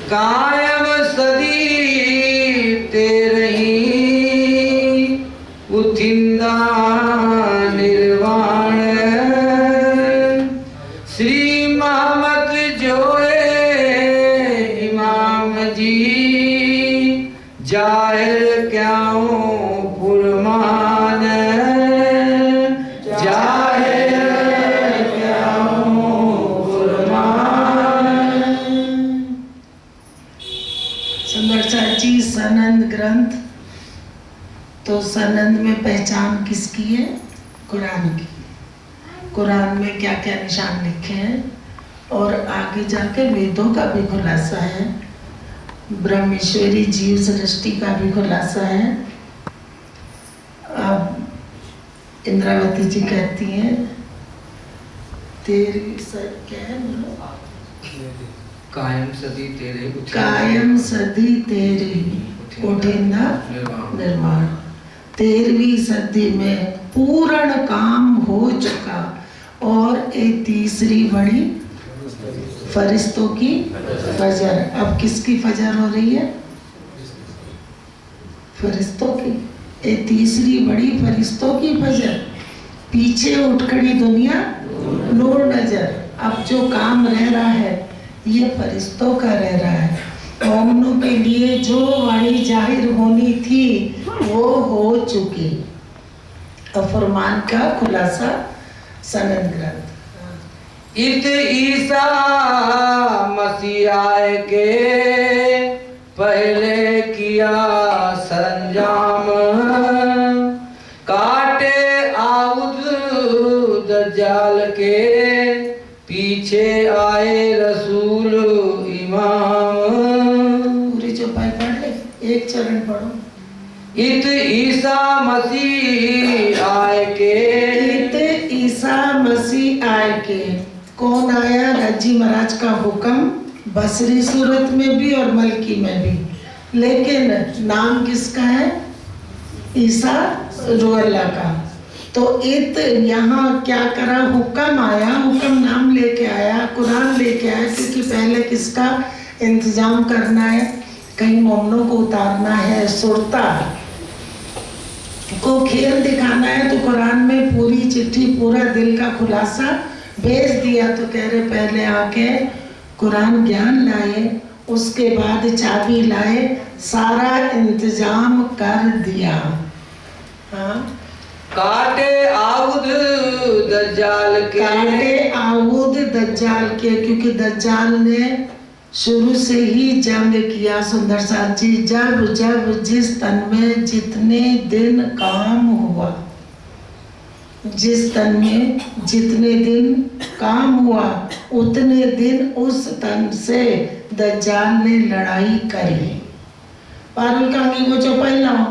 कायम सदी तेरही उथिंदा निर्वाण श्री मोहम्मद जोए इमाम जी जाहिर क्यों फुरमान जाहिर क्यों फुरमान। सुंदर चाची सनंद ग्रंथ, तो सनंद में पहचान किसकी है? कुरान की। कुरान में क्या क्या निशान लिखे हैं और आगे जाके वेदों का भी खुलासा है, ब्रह्मेश्वरी जीव सृष्टि का भी खुलासा है। अब इंद्रावती जी कहती हैं तेरी क्या है बोलो? कायम सदी तेरे कायम सदी तेरी उठिंदा निर्माण। 13वीं सदी में पूर्ण काम हो चुका और एक तीसरी बड़ी फरिश्तों की फजर। अब किसकी फजर हो रही है? फरिश्तों की। एक तीसरी बड़ी फरिश्तों की फजर। पीछे उठ खड़ी दुनिया नूर नजर। अब जो काम रह रहा है ये फरिश्तों का रह रहा है। मोमिनों के लिए जो वाणी जाहिर होनी थी वो हो चुकी। अब फरमान का खुलासा सनद ग्रंथ। इत ईसा मसीह आए के पहले किया संजाम काटे आउद दज्जाल के पीछे आए रसूल इमाम। पूरी चौपाई पढ़ ले, एक चरण पढ़ो। इत ईसा मसीह आए के। इत ईसा मसीह आए के। कौन आया? राजी महाराज का हुक्म, बसरी सूरत में भी और मलकी में भी। लेकिन नाम किसका है? ईसा रूह अल्लाह का। तो इत यहाँ क्या करा? हुक्म आया, हुक्म नाम लेके आया, कुरान लेके आया, क्योंकि पहले किसका इंतजाम करना है? कहीं मोमनों को उतारना है, सुरता को खेल दिखाना है। तो कुरान में पूरी चिट्ठी, पूरा दिल का खुलासा भेज दिया। तो कह रहे पहले आके कुरान ज्ञान लाए, उसके बाद चाबी लाए, सारा इंतजाम कर दिया। हाँ, काटे आउद दज्जाल के। काटे आउद दज्जाल के, क्योंकि दज्जाल ने शुरू से ही जंग किया। सुंदर साथी, जब जब जिस तन में जितने दिन काम हुआ, जिस तन में जितने दिन काम हुआ उतने दिन उस तन से दज्जाल ने लड़ाई करी। पारुल का वो चौपाई लाओ,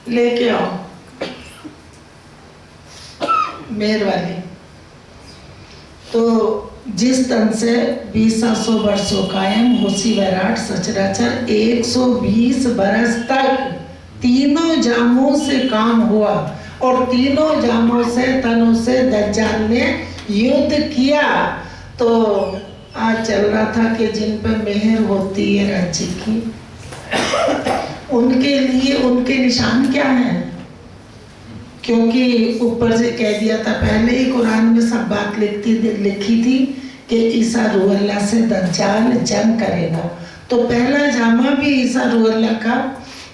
लेके आओ मेहर वाली। तो जिस तन से 2000 वर्षों कायम होसी वैराट सचराचर 120 बरस तक तीनों जामों से काम हुआ और तीनों जामों से तनों से दज्जाल ने युद्ध किया। तो आज चल रहा था कि जिन पे मेहर होती है राज्य की, उनके लिए उनके निशान क्या हैं? क्योंकि ऊपर से कह दिया था, पहले ही कुरान में सब बात लिखी थी कि ईसा रूह अल्लाह से दज्जाल जंग करेगा। तो पहला जामा भी ईसा रूह अल्लाह का,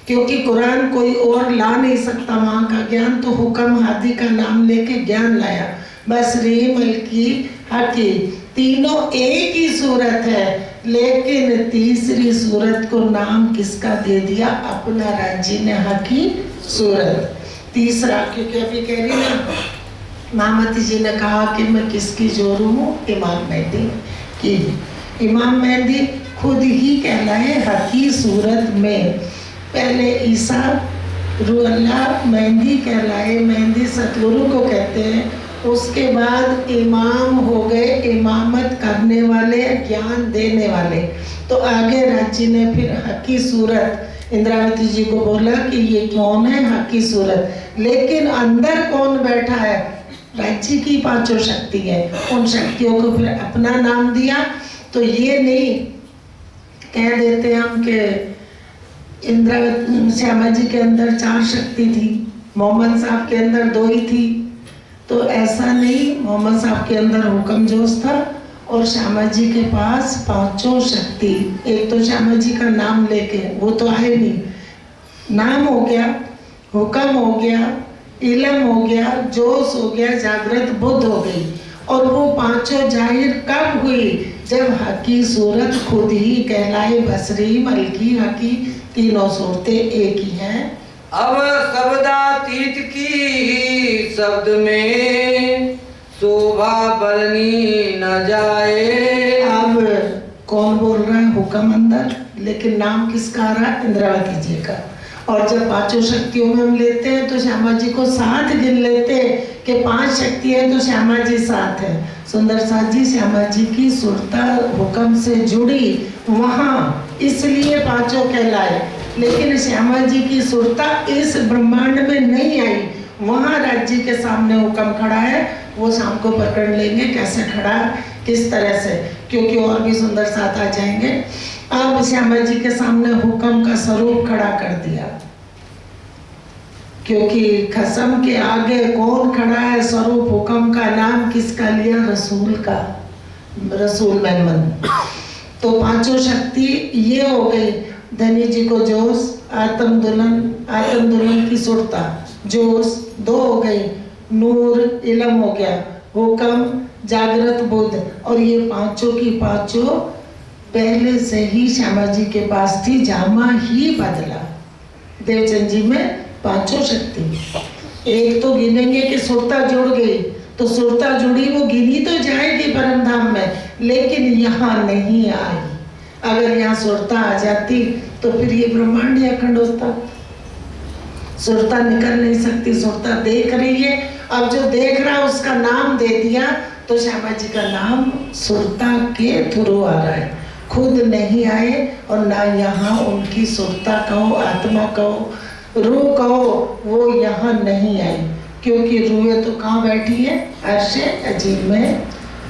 क्योंकि कुरान कोई और ला नहीं सकता वहाँ का ज्ञान। तो हुक्म हादी का नाम लेके ज्ञान लाया। बसरी, मलकी, हकी तीनों एक ही सूरत है, लेकिन तीसरी सूरत को नाम किसका दे दिया? अपना राज्य ने हकी सूरत। तीसरा, क्योंकि अभी कह रही ना मामती जी ने कहा कि मैं किसकी जोरू हूँ? इमाम मेहदी की। इमाम मेहदी खुद ही कहलाए हकी सूरत में। पहले ईसा रूह अल्लाह मेहदी कहलाए, मेहदी सतगुरु को कहते हैं। उसके बाद इमाम हो गए, इमामत करने वाले, ज्ञान देने वाले। तो आगे राज्य ने फिर हकी सूरत इंद्रावती जी को बोला कि ये कौन है? हकी सूरत। लेकिन अंदर कौन बैठा है? राज्य की पांचों शक्ति है। उन शक्तियों को फिर अपना नाम दिया। तो ये नहीं कह देते हम कि इंद्रावती श्यामा जी के अंदर 4 शक्ति थी, मोहम्मद साहब के अंदर 2 ही थी। तो ऐसा नहीं, मोहम्मद साहब के अंदर हुक्म जोश था और श्यामा जी के पास 5 शक्ति। एक तो श्यामा जी का नाम लेके, वो तो आए नहीं, नाम हो गया, हुक्म हो गया, इलम हो गया, जोश हो गया, जागृत बुद्ध हो गई। और वो 5 जाहिर कब हुई? जब हकी सूरत खुद ही कहलाए बसरी मलकी हकी, तीनों सूरतें एक ही हैं। अब शब्दातीत की शब्द में शोभा बरनी न जाए। अब कौन बोल रहा है? हुक्म अंदर, लेकिन नाम किसका आ रहा है? इंद्रावती जी का। और जब 5 शक्तियों में हम लेते हैं तो श्यामा जी को 7 गिन लेते हैं कि 5 शक्ति है तो श्यामा जी 7 है। सुंदर साथ जी श्यामा जी की सुरता हुक्म से जुड़ी वहाँ, इसलिए 5 कहलाए। लेकिन श्यामा जी की सुरता इस ब्रह्मांड में नहीं आई, वहाँ राज्य के सामने हुक्म खड़ा है। वो शाम को पकड़ लेंगे कैसे खड़ा, किस तरह से, क्योंकि और भी सुंदर साथ आ जाएंगे। अब श्यामा जी के सामने हुक्म का स्वरूप खड़ा कर दिया, क्योंकि खसम के आगे कौन खड़ा है? स्वरूप हुक्म का। नाम किसका लिया? रसूल का, रसूल मेहमद। तो 5 शक्ति ये हो गई। धनी जी को जोश, आत्म दुल्हन की सुरता, जोश 2 हो गई, नूर इलम हो गया, हुक्म जागृत बुद्ध। और ये 5 की 5 पहले से ही श्यामा जी के पास थी, जामा ही बदला। देवचंद जी में 5 शक्ति। एक तो गिनेंगे कि सुरता जुड़ गई, तो सुरता जुड़ी वो गिनी तो जाएगी परम धाम में, लेकिन यहाँ नहीं आई। अगर यहाँ सुरता आ जाती तो फिर ये ब्रह्मांड ही अखंड होता। सुरता निकल नहीं सकती, सुरता देख रही है। अब जो देख रहा है उसका नाम दे दिया, तो श्यामा जी का नाम सुरता के थ्रू आ रहा है, खुद नहीं आए। और ना यहाँ उनकी सुरता कहो, आत्मा कहो, रूह कहो, वो यहाँ नहीं आई, क्योंकि रूह तो कहाँ बैठी है? अर्शे अजीब में।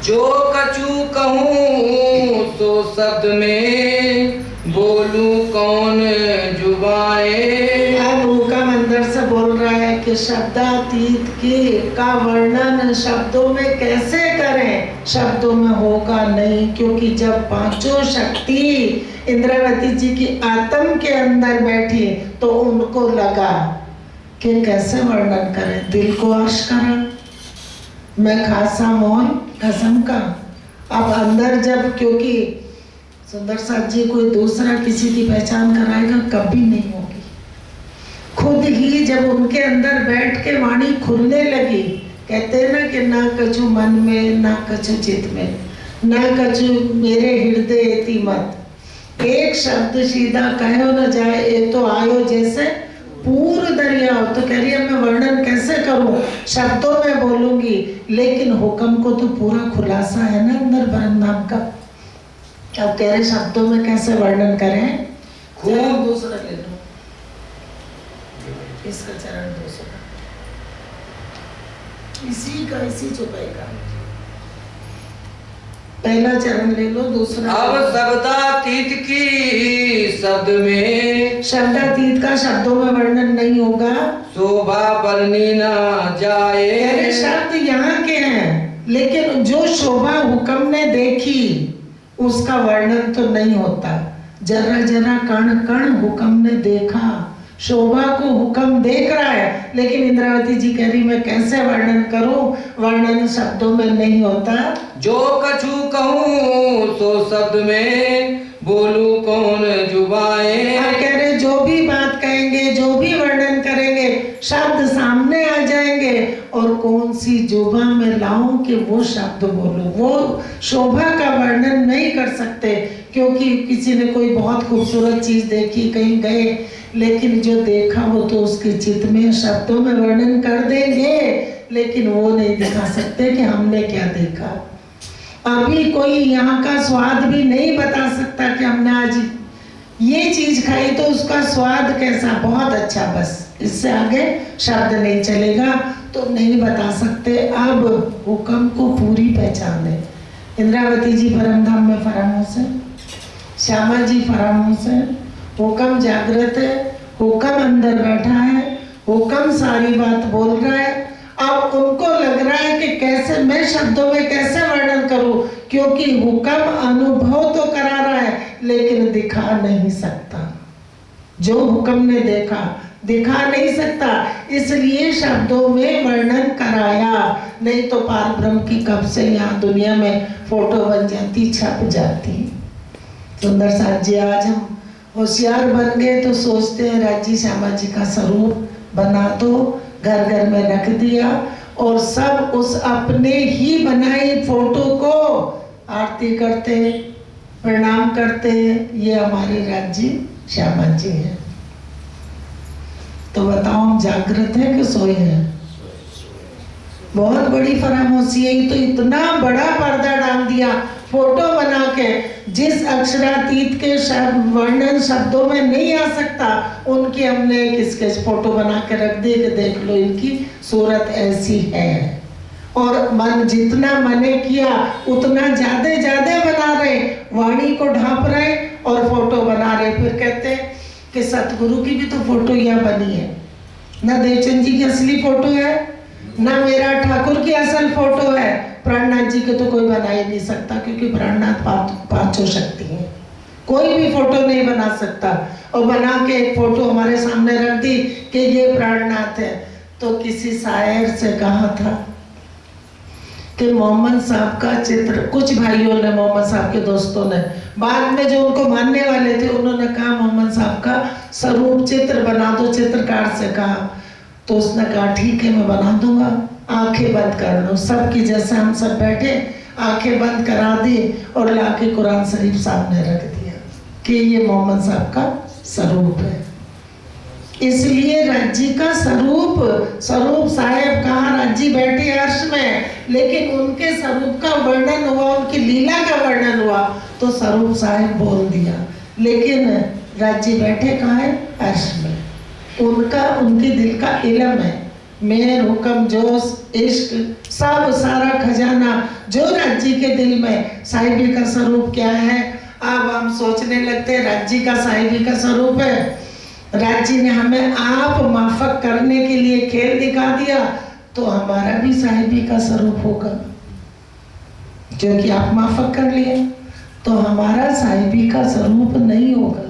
जो कछु कहूँ तो शब्द में बोलूं कौन जुबाएं। अब हुक्म अंदर से बोल रहा है कि शब्दातीत के का वर्णन शब्दों में कैसे करें? शब्दों में होगा नहीं, क्योंकि जब 5 शक्ति इंद्रावती जी की आत्म के अंदर बैठी तो उनको लगा कि कैसे वर्णन करें। दिल को अर्श करा, मैं खासा मौन कसम का। अब अंदर जब, क्योंकि सुंदर साथ जी कोई दूसरा किसी की पहचान कराएगा कभी नहीं होगी। खुद ही जब उनके अंदर बैठ के वाणी खुलने लगी, कहते हैं ना कि ना कछु मन में, ना कछु चित में, ना कछु मेरे हृदय इति मत। एक शब्द सीधा कहो न जाए, ये तो आयो जैसे पूर्ण दरिया। तो कह रही है मैं वर्णन कैसे करूं, शब्दों में बोलूंगी, लेकिन हुक्म को तो पूरा खुलासा है ना अंदर परमधाम का। अब कह रहे शब्दों में कैसे वर्णन करें? खूब दूसरा ले लो, इसका चरण दूसरा, इसी चौपाई का पहला चरण ले लो, दूसरा। अब शब्दातीत की शब्द में, शब्दातीत का शब्दों में वर्णन नहीं होगा, शोभा बरनी न जाए। शब्द यहाँ के हैं, लेकिन जो शोभा हुक्म ने देखी उसका वर्णन तो नहीं होता। जरा जरा कण कण हुक्म ने देखा, शोभा को हुक्म देख रहा है, लेकिन इंद्रावती जी कह रही मैं कैसे वर्णन करूं? वर्णन शब्दों में नहीं होता। जो कछु कहूँ तो शब्द में बोलूं कौन जुबाएं। आप कह रहे जो भी बात कहेंगे, जो भी वर्णन करेंगे, शब्द सामने आ जाएंगे, और कौन सी जुबा में लाऊं कि वो शब्द बोलूं। वो शोभा का वर्णन नहीं कर सकते, क्योंकि किसी ने कोई बहुत खूबसूरत चीज देखी, कहीं गए, लेकिन जो देखा वो तो उसके चित्त में, शब्दों में वर्णन कर देंगे, लेकिन वो नहीं दिखा सकते कि हमने क्या देखा। अभी कोई यहाँ का स्वाद भी नहीं बता सकता कि हमने आज ये चीज खाई तो उसका स्वाद कैसा, बहुत अच्छा, बस इससे आगे शब्द नहीं चलेगा, तो नहीं बता सकते। अब हुक्म को पूरी पहचान है, इंद्रावती जी परमधाम में फरामोश है, श्यामा जी फरामोश है, हुक्म जागृत है, हुक्म अंदर बैठा है, हुक्म सारी बात बोल रहा है। अब उनको लग रहा है कि कैसे मैं शब्दों में कैसे वर्णन करूं, क्योंकि हुक्म अनुभव तो करा रहा है लेकिन दिखा नहीं सकता। जो हुक्म ने देखा दिखा नहीं सकता, इसलिए शब्दों में वर्णन कराया। नहीं तो पार ब्रह्म की कब से यहाँ दुनिया में फोटो बन जाती, छप जाती। सुंदर साथ जी, आज हम होशियार बन गए तो सोचते हैं राज्य श्यामा जी का स्वरूप बना दो, घर घर में रख दिया और सब उस अपने ही बनाई फोटो को आरती करते, प्रणाम करते। ये हमारे राज्य श्यामा जी है। तो बताओ हम जागृत है कि सोए हैं? बहुत बड़ी फरामोशी है। तो इतना बड़ा पर्दा डाल दिया फोटो बना के, जिस अक्षरातीत के वर्णन शब्दों में नहीं आ सकता, उनकी हमने एक स्केच फोटो बना के रख दी कि देख लो इनकी सूरत ऐसी है। और मन जितना मने किया उतना ज्यादा बना रहे, वाणी को ढांप रहे और फोटो बना रहे। फिर कहते हैं कि सतगुरु की भी तो फोटो यहाँ बनी है, ना देवचंद जी की असली फोटो है, ना मेरा ठाकुर की असल फोटो है, प्राणनाथ जी के तो कोई बना ही नहीं सकता, क्योंकि प्राणनाथ पांचों शक्ति है, कोई भी फोटो नहीं बना सकता। और बना के एक फोटो हमारे सामने रख दी कि ये प्राणनाथ है। तो किसी शायर से कहा था कि मोहम्मद साहब का चित्र, कुछ भाइयों ने, मोहम्मद साहब के दोस्तों ने, बाद में जो उनको मानने वाले थे उन्होंने कहा मोहम्मद साहब का स्वरूप चित्र बना दो, चित्रकार से कहा। तो उसने कहा ठीक है मैं बना दूंगा, आंखें बंद कर लो। सबकी जैसे हम सब बैठे आंखें बंद करा दी और लाके कुरान शरीफ सामने रख दिया कि ये मोहम्मद साहब का स्वरूप है। इसलिए राज्य का स्वरूप साहेब कहाँ, राज्य बैठे अर्श में, लेकिन उनके स्वरूप का वर्णन हुआ, उनकी लीला का वर्णन हुआ तो स्वरूप साहेब बोल दिया। लेकिन राज्य बैठे कहाँ है? अर्श में। उनका, उनके दिल का इल्म है, मेर, हुक्म, जोश, इश्क, सब सारा खजाना जो राज्य के दिल में। साहिबी का स्वरूप क्या है? अब हम सोचने लगते हैं राज्य का साहिबी का स्वरूप है। राज्य ने हमें आप माफक करने के लिए खेल दिखा दिया, तो हमारा भी साहिबी का स्वरूप होगा, क्योंकि आप माफक कर लिए तो हमारा साहिबी का स्वरूप नहीं होगा।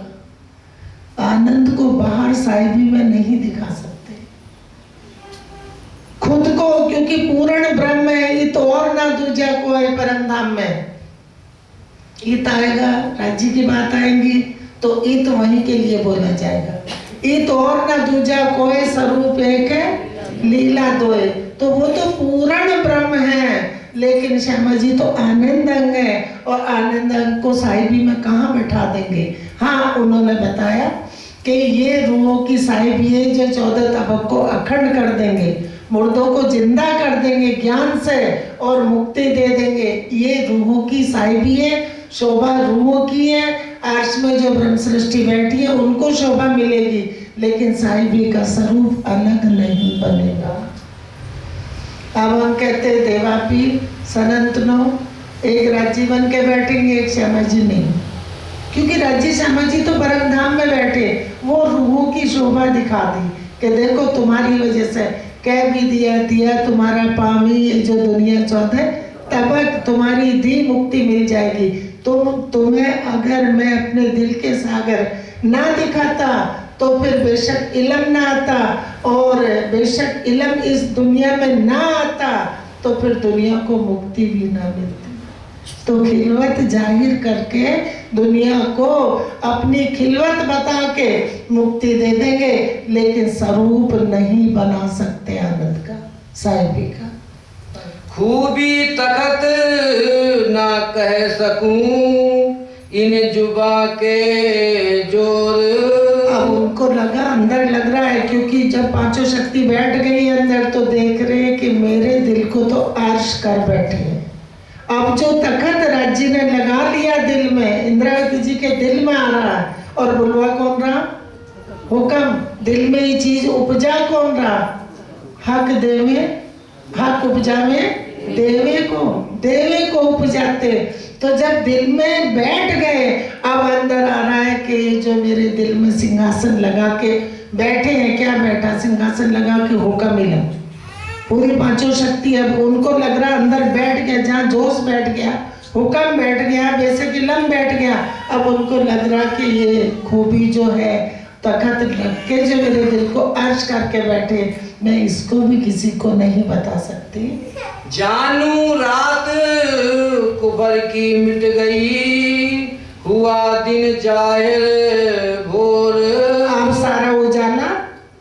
आनंद को बाहर साहिबी में नहीं दिखा सकते, खुद को, क्योंकि पूर्ण ब्रह्म है। इत और ना दूजा को है परम धाम में। इत आएगा, राज्य की बात आएंगी तो इत वहीं के लिए बोला जाएगा। इत और ना दूजा कोई स्वरूप एक है, लीला दोए। तो वो तो पूर्ण ब्रह्म है, लेकिन श्यामा जी तो आनंद अंग है, और आनंद अंग को साहिबी में कहाँ बैठा देंगे? हाँ, उन्होंने बताया कि ये रूहों की साहिबी है जो 14 तबक को अखंड कर देंगे, मुर्दों को जिंदा कर देंगे ज्ञान से और मुक्ति दे देंगे। ये रूहों की साहिबी है, शोभा रूहों की है। अर्श में जो ब्रह्म सृष्टि बैठी है उनको शोभा मिलेगी, लेकिन साहिबी का स्वरूप अलग नहीं बनेगा। अब हम कहते हैं देवापी सनंतनो, एक राज्य बन के बैठेंगे, एक श्यामा जी नहीं, क्योंकि राज्य श्यामा जी तो परम धाम में बैठे, वो रूहों की शोभा दिखा दी कि देखो तुम्हारी वजह से कह भी दिया तुम्हारा पामी, ये जो दुनिया 14 तबक तुम्हारी दी मुक्ति मिल जाएगी। तुम्हें अगर मैं अपने दिल के सागर ना दिखाता तो फिर बेशक इल्म ना आता, और बेशक इल्म इस दुनिया में ना आता तो फिर दुनिया को मुक्ति भी ना मिलती। तो खिलवत जाहिर करके दुनिया को अपनी खिलवत बता के मुक्ति दे देंगे, लेकिन स्वरूप नहीं बना सकते आनंद का, साहिबी का। खूबी तखत ना कह सकूं इन जुबा के जोर। अब उनको लगा, अंदर लग रहा है, क्योंकि जब पांचों शक्ति बैठ गई अंदर तो देख रहे कि मेरे दिल को तो अर्श कर बैठे। अब जो तखत राज्य ने लगा लिया दिल में, इंद्रावती जी के दिल में आ रहा है, और बुलवा कौन रहा? हुक्म। दिल में ये चीज उपजा कौन रहा? हक देवे, हक उपजा में देवे को। देवी को उपजाते। तो जब दिल में बैठ गए, अब अंदर आ रहा है कि जो मेरे दिल में सिंहासन लगा के बैठे हैं, क्या बैठा सिंहासन लगा के हुक्म इलम, पूरी पांचों शक्ति अब उनको लग रहा अंदर बैठ गया, जहाँ जोश बैठ गया, हुक्म बैठ गया, बेसिक इलम बैठ गया। अब उनको लग रहा कि ये खूबी जो है तखत रख के जो मेरे दिल को अर्श करके बैठे, मैं इसको भी किसी को नहीं बता सकती। जानू रात कुबर की मिट गई, हुआ दिन जाहिर भोर। अब सारा उजाला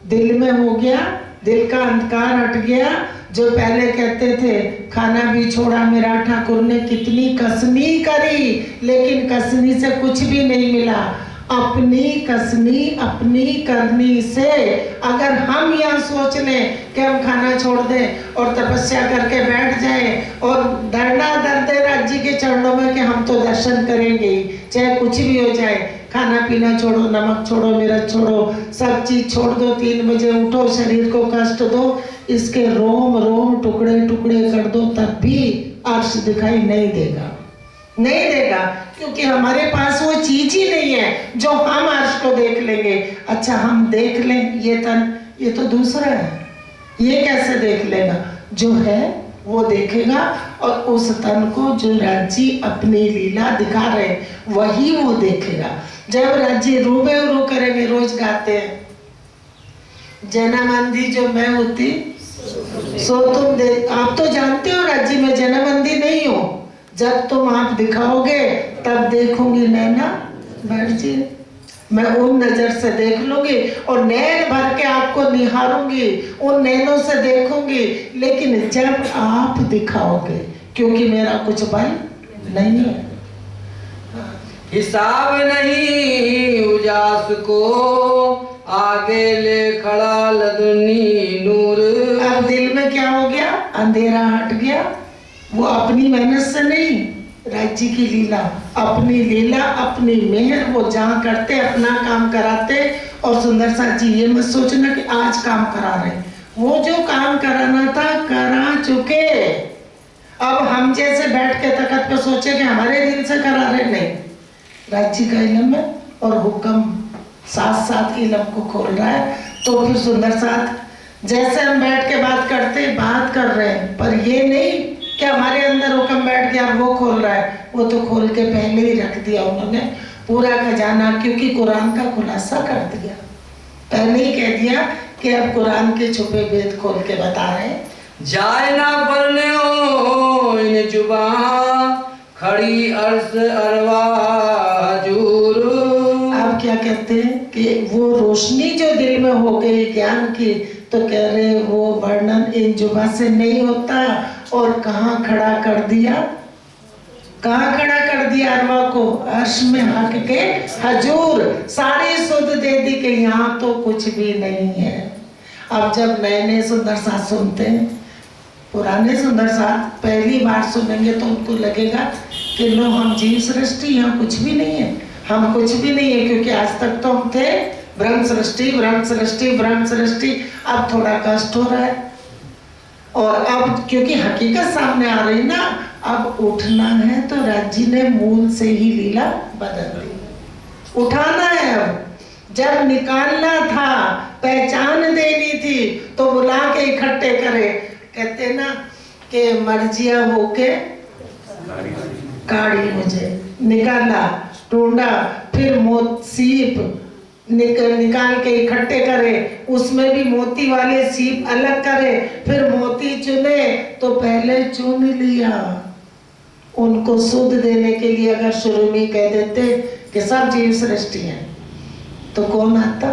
दिल में हो गया, दिल का अंधकार हट गया। जो पहले कहते थे खाना भी छोड़ा मेरा ठाकुर ने, कितनी कसनी करी लेकिन कसनी से कुछ भी नहीं मिला। अपनी कसनी अपनी करनी से अगर हम यहाँ सोच लें कि हम खाना छोड़ दें और तपस्या करके बैठ जाएं और धरना धर दे राज्य के चरणों में कि हम तो दर्शन करेंगे ही, चाहे कुछ भी हो जाए, खाना पीना छोड़ो, नमक छोड़ो, मिर्च छोड़ो, सब चीज छोड़ दो, 3 बजे उठो, शरीर को कष्ट दो, इसके रोम रोम टुकड़े टुकड़े कर दो, तब भी अर्श दिखाई नहीं देगा, नहीं देगा, क्योंकि हमारे पास वो चीज ही नहीं है जो हम अर्श को देख लेंगे। अच्छा हम देख लें ये तन, ये तो दूसरा है, ये कैसे देख लेगा? जो है वो देखेगा, और उस तन को जो राज्य अपनी लीला दिखा रहे वही वो देखेगा। जब राज्य रूबेरू करेंगे, रोज गाते हैं जनमंदी जो मैं होती सो तुम देख। आप तो जानते हो राज्य में जनमंदी नहीं हो, जब तुम आप दिखाओगे तब देखूंगी नैना बैठ जी, मैं उन नजर से देख लूंगी और नैन भर के आपको निहारूंगी, उन नैनों से देखूंगी। लेकिन जब आप दिखाओगे, क्योंकि मेरा कुछ बल नहीं है, हिसाब नहीं उजास को, आगे ले खड़ा लदनी नूर। अब दिल में क्या हो गया? अंधेरा हट गया। वो अपनी मेहनत से नहीं, राज्य की लीला, अपनी लीला अपनी मेहर, वो जहाँ करते अपना काम कराते। और सुंदर सा जी ये मत सोचना कि आज काम करा रहे, वो जो काम कराना था करा चुके। अब हम जैसे बैठ के तखत पे सोचे कि हमारे दिल से करा रहे, नहीं, राज्य का इलम है और हुक्म साथ साथ इलम को खोल रहा है। तो फिर सुंदर साथ जैसे हम बैठ के बात करते, बात कर रहे हैं, पर ये नहीं कि हमारे अंदर हुक्म बैठ गया वो खोल रहा है, वो तो खोल के पहले ही रख दिया उन्होंने पूरा खजाना, क्योंकि कुरान का खुलासा कर दिया, पहले ही कह दिया कि अब कुरान के छुपे भेद खोल के बता रहे हैं। जाए ना पढ़ने हो इन जुबा, खड़ी अर्श अरवा हजूर। अब क्या कहते हैं कि वो रोशनी जो दिल में हो गई ज्ञान की, तो कह रहे वो वर्णन इन जुबा से नहीं होता। और कहाँ खड़ा कर दिया, कहाँ खड़ा कर दिया अरवा को? अर्श में हक के हजूर, सारी सुध दे दी कि यहाँ तो कुछ भी नहीं है। अब जब नए नए सुंदर साथ सुनते हैं, पुराने सुंदर साथ पहली बार सुनेंगे तो उनको लगेगा कि लो हम जीव सृष्टि, यहाँ कुछ भी नहीं है, हम कुछ भी नहीं है, क्योंकि आज तक तो हम थे ब्रह्म सृष्टि ब्रह्म सृष्टि ब्रह्म सृष्टि। अब थोड़ा कष्ट हो रहा है, और अब क्योंकि हकीकत सामने आ रही ना, अब उठना है तो राज्य ने मूल से ही लीला बदल दी, उठाना है। अब जब निकालना था, पहचान देनी थी, तो बुला के इकट्ठे करे। कहते ना कि मर्जिया होके काढ़ी मुझे, निकाला, ढूंढा, फिर मोत सीप निकाल के इकट्ठे करे, उसमें भी मोती वाले सीप अलग करे, फिर मोती चुने, तो पहले चुन लिया उनको सुध देने के लिए। अगर शुरू में कह देते कि सब जीव सृष्टि हैं, तो कौन आता?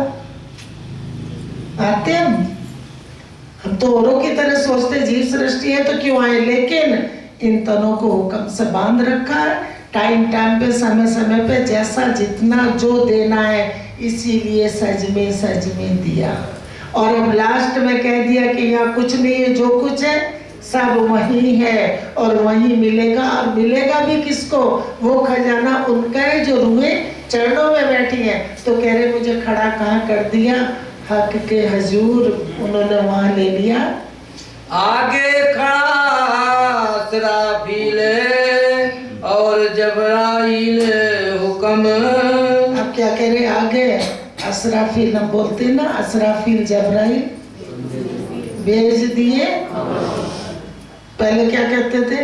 आते हम तो औरों की तरह सोचते जीव सृष्टि है तो क्यों आए, लेकिन इन तनों को हुक्म से बांध रखा है, टाइम टाइम पे, समय समय पे, जैसा जितना जो देना है, इसीलिए सज में दिया। और अब लास्ट में कह दिया कि यहाँ कुछ नहीं है, जो कुछ है सब वही है और वही मिलेगा। और मिलेगा भी किसको? वो खजाना उनका है जो रूहे चरणों में बैठी है। तो कह रहे मुझे खड़ा कहाँ कर दिया? हक के हजूर, उन्होंने वहाँ ले लिया आगे खड़ा इसराफील और जबराइल हुक्म। अब क्या कह रहे आगे? असराफील हम बोलते ना, असराफील जबराइल भेज दिए। पहले क्या कहते थे?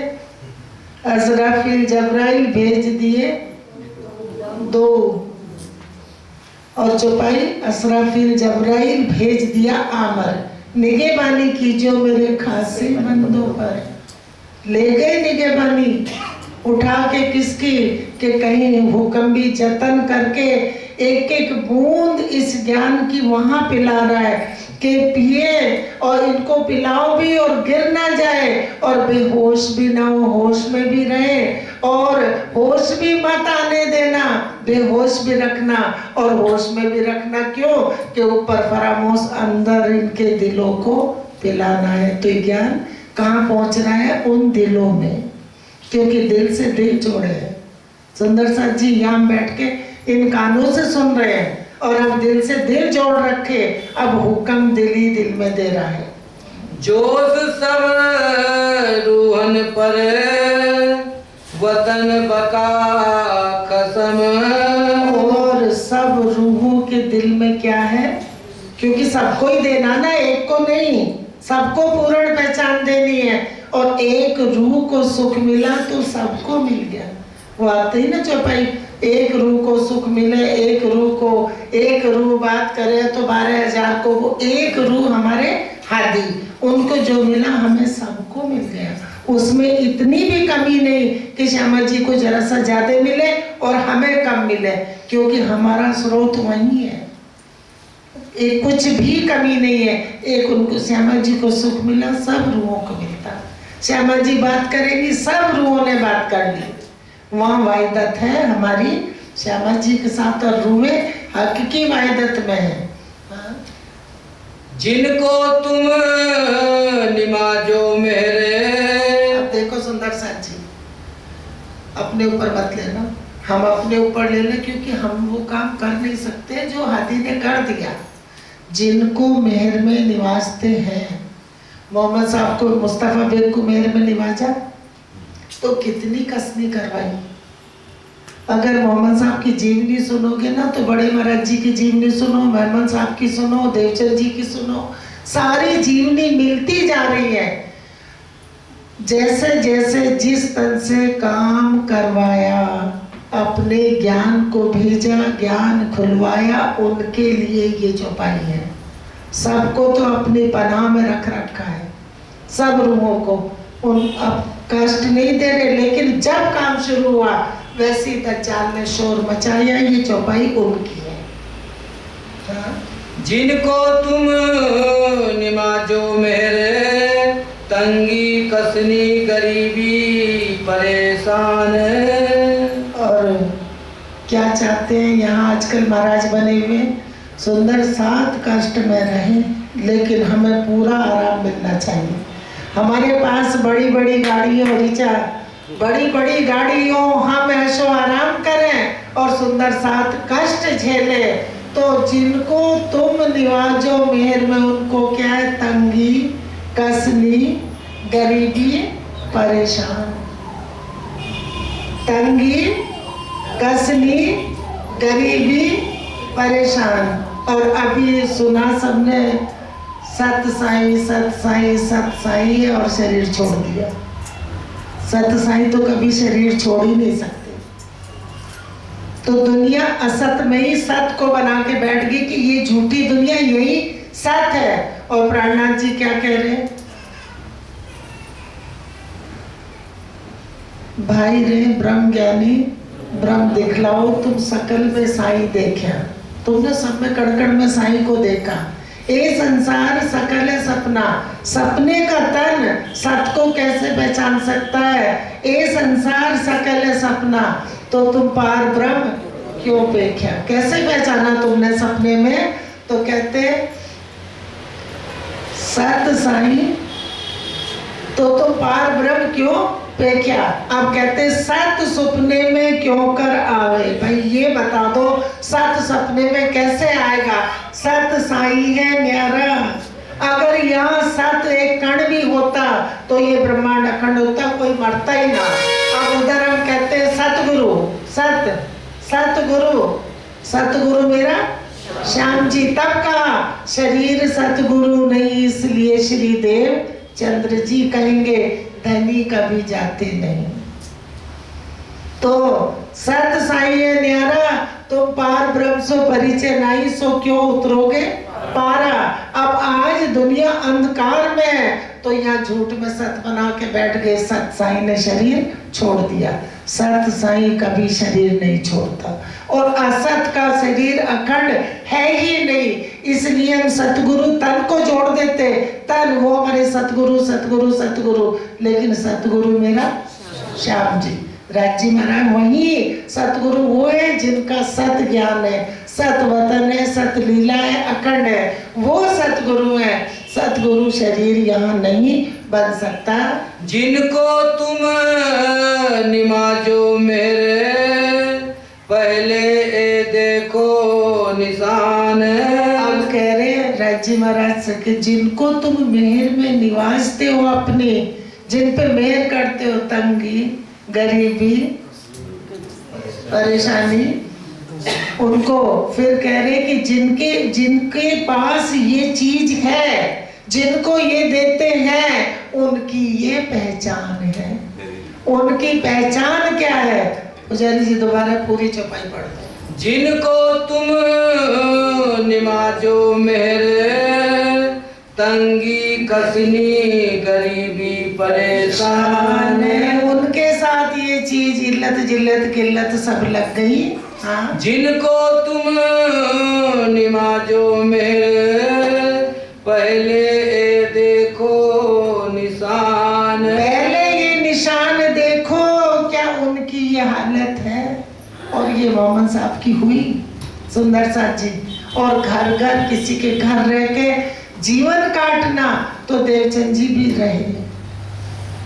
असराफील जबराइल भेज दिए दो, और चौपाई असराफील जबराइल भेज दिया आमर। निगहबानी कीजिए मेरे खासे बंदों पर। ले गए निगहबानी उठा के किसकी, कि कहीं हुक्म भी जतन करके एक एक बूंद इस ज्ञान की वहां पिला रहा है कि पिए, और इनको पिलाओ भी और गिर ना जाए, और बेहोश भी ना हो, होश में भी रहे, और होश भी मत आने देना, बेहोश भी रखना और होश में भी रखना। क्यों? कि ऊपर फरामोश अंदर इनके दिलों को पिलाना है। तो ज्ञान कहाँ पहुंच रहा है? उन दिलों में, क्योंकि दिल से दिल जोड़े हैं। सुंदर साथ जी यहाँ बैठ के इन कानों से सुन रहे हैं, और अब दिल से दिल जोड़ रखे, अब हुक्म दिल ही दिल में दे रहा है। जोश सब रूहन पर वतन बका कसम। और सब रूहों के दिल में क्या है? क्योंकि सबको ही देना ना, एक को नहीं, सबको पूर्ण पहचान देनी है। और एक रूह को सुख मिला तो सबको मिल गया। वो आते ही ना चौपाई, एक रूह को सुख मिले, एक रूह को, एक रूह बात करे तो 12,000 को, वो एक रूह हमारे हादी, उनको जो मिला हमें सबको मिल गया। उसमें इतनी भी कमी नहीं कि श्यामा जी को जरा सा ज्यादा मिले और हमें कम मिले, क्योंकि हमारा स्रोत वही है। एक कुछ भी कमी नहीं है। एक उनको श्यामा जी को सुख मिला, सब रूहों को मिलता। श्यामा जी बात करेंगी, सब रूहों ने बात कर ली। वहाँ वाहिदत है हमारी श्यामा जी के साथ, और रूहें हकीकी वाहिदत में है। जिनको तुम निमाजो मेरे। अब देखो सुंदर साथ जी, अपने ऊपर मत लेना, हम अपने ऊपर ले लें, क्योंकि हम वो काम कर नहीं सकते जो हादी ने कर दिया। जिनको मेहर में निवासते हैं, मोहम्मद साहब को, मुस्तफ़ा बेग को मेहर में निवाजा तो कितनी कसनी करवाई। अगर मोहम्मद साहब की जीवनी सुनोगे ना, तो बड़े महाराज जी की जीवनी सुनो, मेहमान साहब की सुनो, देवचंद जी की सुनो, सारी जीवनी मिलती जा रही है। जैसे जैसे जिस तन से काम करवाया, अपने ज्ञान को भेजा, ज्ञान खुलवाया, उनके लिए ये चौपाई है। सबको तो अपनी पनाह में रख रखा है, सब रूहों को। उन अब कष्ट नहीं दे रहे, लेकिन जब काम शुरू हुआ वैसे ही दज्जाल ने शोर मचाया। ये चौपाई उनकी है। जिनको तुम निमाजो मेरे, तंगी कसनी गरीबी परेशान। और क्या चाहते हैं यहाँ आजकल महाराज बने हुए? सुंदर साथ कष्ट में रहें, लेकिन हमें पूरा आराम मिलना चाहिए। हमारे पास बड़ी बड़ी गाड़ी हो, ऋचा, बड़ी बड़ी गाड़ी हो, हम ऐशो आराम करें और सुंदर साथ कष्ट झेले। तो जिनको तुम निवाजो मेहर में, उनको क्या है? तंगी कसनी गरीबी परेशान। तंगी कसनी गरीबी परेशान। और अभी सुना सबने, सत साई सत साई सत साई, और शरीर छोड़ दिया। सत साई तो कभी शरीर छोड़ ही नहीं सकते। तो दुनिया असत में ही सत को बना के बैठ गई कि ये झूठी दुनिया यही सत है। और प्राणनाथ जी क्या कह रहे हैं? भाई रे ब्रह्म ज्ञानी, ब्रह्म दिखलाओ तुम सकल में साई देखा। तुमने सब में कड़कड़ में साई को देखा। ये संसार सकल है सपना, सपने का तन सत को कैसे पहचान सकता है? ये संसार सकल है सपना, तो तुम पार ब्रह्म क्यों देखा? कैसे पहचाना तुमने सपने में? तो कहते सत साई, तो तुम पार ब्रह्म क्यों देखा? अब कहते सत सपने में क्यों कर आवे? भाई ये बता दो, सत सपने में कैसे आएगा? सत साई है न्यारा। अब अगर यहाँ सत एक कण भी होता तो ये ब्रह्मांड अखंड होता, कोई मरता ही ना। अब उधर हम कहते हैं सतगुरु, सतगुरु, सतगुरु मेरा श्याम जी। तब कहा शरीर सतगुरु नहीं, इसलिए श्री देव चंद्र जी कहेंगे धनी कभी जाते नहीं। तो सत साई है न्यारा, तो पार ब्रह्म सो परिचय नहीं, सो क्यों उतरोगे पारा। अब आज दुनिया अंधकार में है, तो यहाँ झूठ में सत बना के बैठ गए। सत साई ने शरीर छोड़ दिया, सत साई कभी शरीर नहीं छोड़ता, और असत का शरीर अखंड है ही नहीं। इसलिए हम सतगुरु तन को जोड़ देते, तन वो हमारे सतगुरु सतगुरु सतगुरु, लेकिन सतगुरु मेरा श्याम जी राजी महाराज वही सतगुरु वो है जिनका सत ज्ञान है, सत वतन है, सत लीला है, अखंड है, वो सतगुरु है। सतगुरु शरीर यहाँ नहीं बन सकता। जिनको तुम निमाजो मेरे पहले ए देखो निशान। अब कह रहे हैं राजी महाराज से कि जिनको तुम मेहर में निवासते हो, अपने जिन पे मेहर करते हो, तंगी गरीबी परेशानी, उनको फिर कह रहे कि जिनके पास ये चीज है, जिनको ये देते हैं, उनकी ये पहचान है। उनकी पहचान क्या है? पुजारी जी दोबारा पूरी चौपाई पढ़ दो। जिनको तुम निमाजो मेरे तंगी कसनी गरीबी परेशान, उनके साथ ये चीज इल्लत जिल्लत किल्लत सब लग गई। हाँ। जिनको तुम निमाजो मेरे पहले ए देखो निशान। पहले ये निशान देखो, क्या उनकी ये हालत है। और ये मोहम्मद साहब की हुई सुंदर साथ जी। और घर घर किसी के घर रह के जीवन काटना, तो देवचंद जी भी रहे।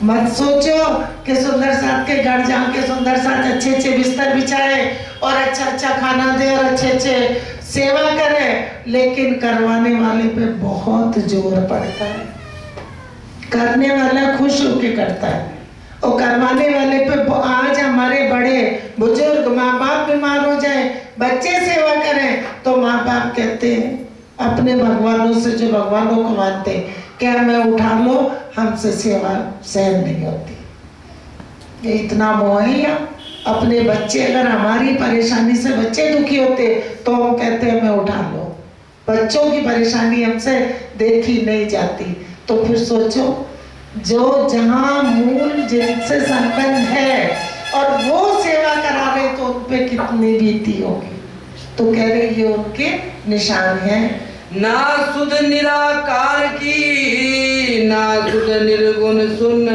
मत सोचो कि सुंदर साथ के घर जाके सुंदर साथ अच्छे अच्छे बिस्तर बिछाए और अच्छा अच्छा खाना दे और अच्छे अच्छे सेवा करे, लेकिन करवाने वाले पे बहुत जोर पड़ता है। करने वाला खुश होके करता है, और करवाने वाले पे आज हमारे बड़े बुजुर्ग माँ बाप बीमार हो जाए, बच्चे सेवा करें, तो माँ बाप कहते हैं अपने भगवानों से, जो भगवानों को मानते, क्या मैं उठा लो, हमसे सेवा सहन नहीं होती। ये इतना मोह है। या अपने बच्चे, अगर हमारी परेशानी से बच्चे दुखी होते तो हम कहते हैं मैं उठा लो। बच्चों की परेशानी हमसे देखी नहीं जाती। तो फिर सोचो, जो जहाँ मूल जिनसे संबंध है और वो सेवा करा रहे, तो उन पे कितनी बीती होगी। तो कह रहे ये उनके निशान हैं। ना सुध निराकार की ना सुध निर्गुण सुन।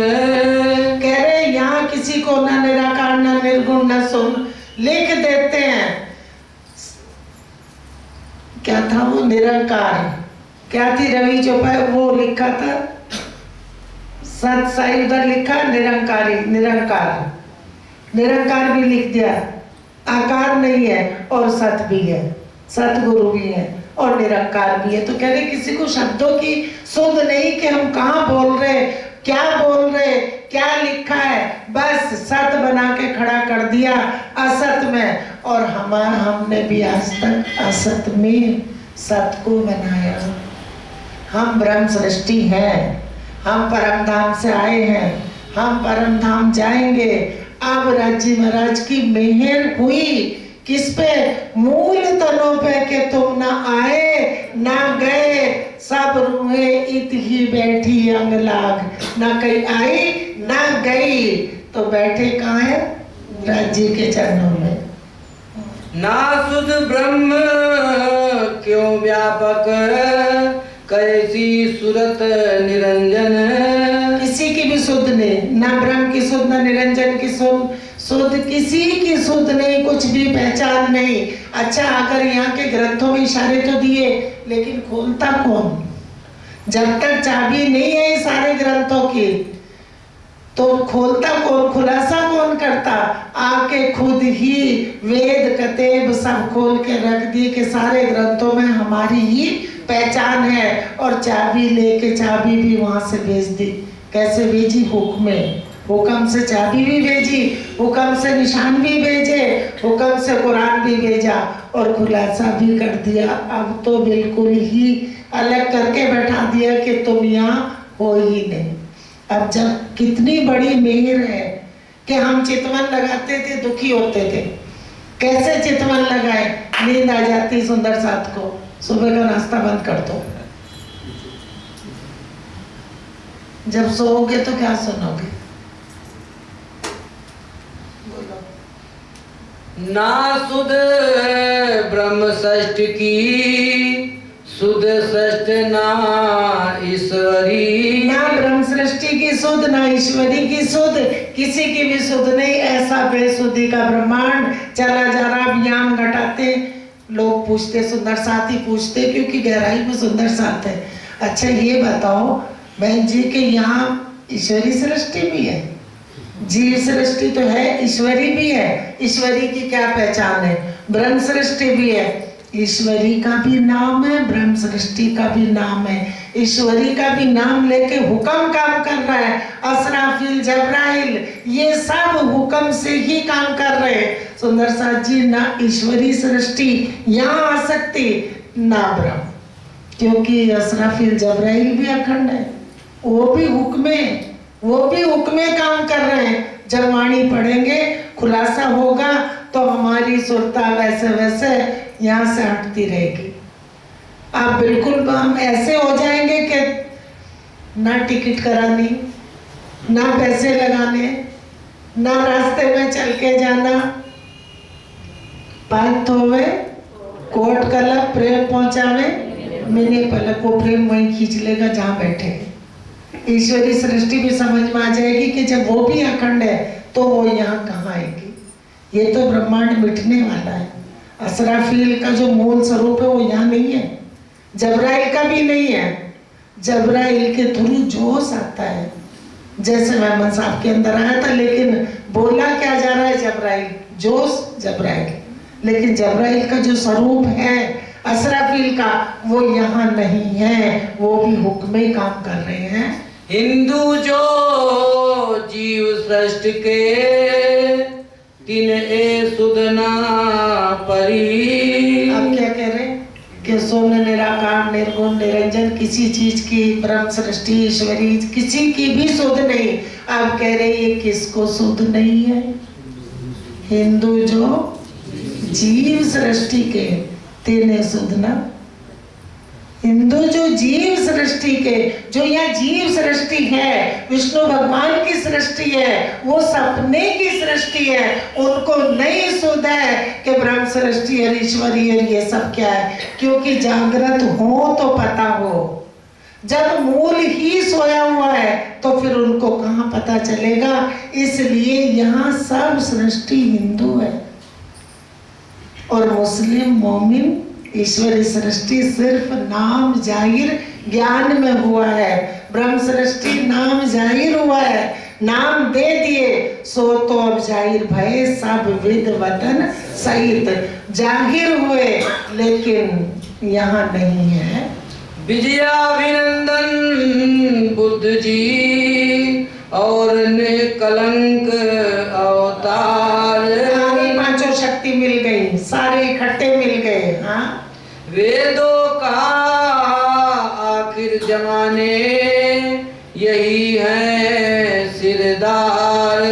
कह रहे यहाँ किसी को ना निराकार ना निर्गुण ना सुन लिख देते हैं। क्या था वो? निरंकार। क्या थी रवि चौपाई वो लिखा था? सत साई उधर लिखा निरंकारी, निरंकार, निरंकार भी लिख दिया। आकार नहीं है और सत भी है, सतगुरु भी है और निरंकार भी है। तो कह रहे किसी को शब्दों की सुध नहीं कि हम कहाँ बोल रहे, क्या बोल रहे, क्या लिखा है, बस सत बना के खड़ा कर दिया असत में। और हमने भी आज तक असत में सत को बनाया। हम ब्रह्म सृष्टि हैं, हम परम धाम से आए हैं, हम परम धाम जाएंगे। अब राजी महाराज की मेहर हुई किस पे? मूल तनों पे कि तुम ना आए ना गए, सब रूहें इत ही बैठी अंग लाग, ना कहीं आई ना गई। तो बैठे कहाँ है? राजी के चरणों में। ना सुध ब्रह्म क्यों व्यापक कैसी सुरत निरंजन। किसी की भी सुध नहीं, ना ब्रह्म की सुध, ना निरंजन की सुध, किसी की सुध नहीं, कुछ भी पहचान नहीं। अच्छा, अगर यहाँ के ग्रंथों में इशारे तो दिए, लेकिन खोलता कौन? जब तक चाबी नहीं है सारे ग्रंथों की, तो खोलता कौन, खुलासा कौन करता? आके खुद ही वेद कतेब सब खोल के रख दिए कि सारे ग्रंथों में हमारी ही पहचान है, और चाबी लेके चाबी भी वहां से भेज दी। कैसे भेजी? हुक्म से चाबी भी भेजी, हुक्म से निशान भी भेजे, हुक्म से कुरान भी भेजा और खुलासा भी कर दिया। अब तो बिल्कुल ही अलग करके बैठा दिया कि तुम यहाँ हो ही नहीं। अब जब कितनी बड़ी मेहर है कि हम चितवन लगाते थे, दुखी होते थे। कैसे चितवन लगाए? नींद आ जाती सुंदर साथ को, सुबह का नाश्ता बंद कर दो। जब सोओगे तो क्या सुनोगे? ना सुध ब्रह्म षष्ठ की, सुध षष्ठ ना ईश्वरी। ना ब्रह्म सृष्टि की सुध, ना ईश्वरी की सुध, किसी की भी सुध नहीं। ऐसा बेसुधी का ब्रह्मांड चला जा रहा। व्यायाम घटाते लोग पूछते, सुंदर साथ ही पूछते, क्योंकि गहराई में सुंदर साथ है। अच्छा ये बताओ बहन जी के यहाँ ईश्वरी सृष्टि भी है, जीव सृष्टि तो है, ईश्वरी भी है। ईश्वरी की क्या पहचान है? ब्रह्म सृष्टि भी है, ईश्वरी का भी नाम है, ब्रह्म सृष्टि का भी नाम है। ईश्वरी का भी नाम लेके हुक्म काम कर रहा है। असराफिल, जबराइल, ये सब हुक्म से ही काम कर रहे हैं। सुंदर साथ जी, ना ईश्वरी सृष्टि यहाँ आ सकती ना ब्रह्म, क्योंकि असराफिल जबराइल भी अखंड है, वो भी हुक्मे काम कर रहे हैं। जब वाणी पढ़ेंगे खुलासा होगा तो हमारी सुरता वैसे वैसे यहाँ से हटती रहेगी। आप बिल्कुल हम ऐसे हो जाएंगे कि ना टिकट करानी, ना पैसे लगाने, ना रास्ते में चल के जाना। पाँच होवे कोट कलप प्रेम पहुंचावे, मैंने पलक को प्रेम वहीं खींच लेगा जहाँ बैठे। ईश्वरी सृष्टि भी समझ में आ जाएगी कि जब वो भी अखंड है तो वो यहाँ कहाँ आएगी। ये तो ब्रह्मांड मिटने वाला है। असराफील का जो मूल स्वरूप है वो यहाँ नहीं है, जबराइल का भी नहीं है। जबराइल के थ्रू जोश आता है, जैसे मेहमान साहब के अंदर आया था, लेकिन बोला क्या जा रहा है? जबराइल, जोश जबराइल। लेकिन जबराइल का जो स्वरूप है असराफील का, वो यहाँ नहीं है, वो भी हुक्मे काम कर रहे हैं। हिंदू जो जीव सृष्टि के, तीन ए सुधना परी। अब क्या कह रहे हैं कि शून्य, निराकार, निर्गुण, निरंजन, किसी चीज की ब्रह्म सृष्टि ईश्वरी किसी की भी सुध नहीं। अब कह रहे ये किसको सुध नहीं है? हिंदू जो जीव सृष्टि के, तीन सुधना। हिंदू जो जीव सृष्टि के, जो यह जीव सृष्टि है, विष्णु भगवान की सृष्टि है, वो सपने की सृष्टि है, उनको नहीं सुध है कि ब्रह्म सृष्टि और ईश्वरी और ये सब क्या है। क्योंकि जागृत हो तो पता हो, जब मूल ही सोया हुआ है तो फिर उनको कहाँ पता चलेगा। इसलिए यहाँ सब सृष्टि हिंदू है और मुस्लिम मोमिन। ईश्वरी सृष्टि सिर्फ नाम जाहिर ज्ञान में हुआ है, ब्रह्म सृष्टि नाम जाहिर हुआ है, नाम दे दिए सो तो अब जाहिर भय सब विद वतन सहित जाहिर हुए, लेकिन यहाँ नहीं है। विजयाभिनंदन बुद्ध जी और निकलंक अवतार। सारी पांचों शक्ति मिल गई, सारे इकट्ठे मिल गए। हाँ, वेदों का आखिर जमाने यही है सिरदार।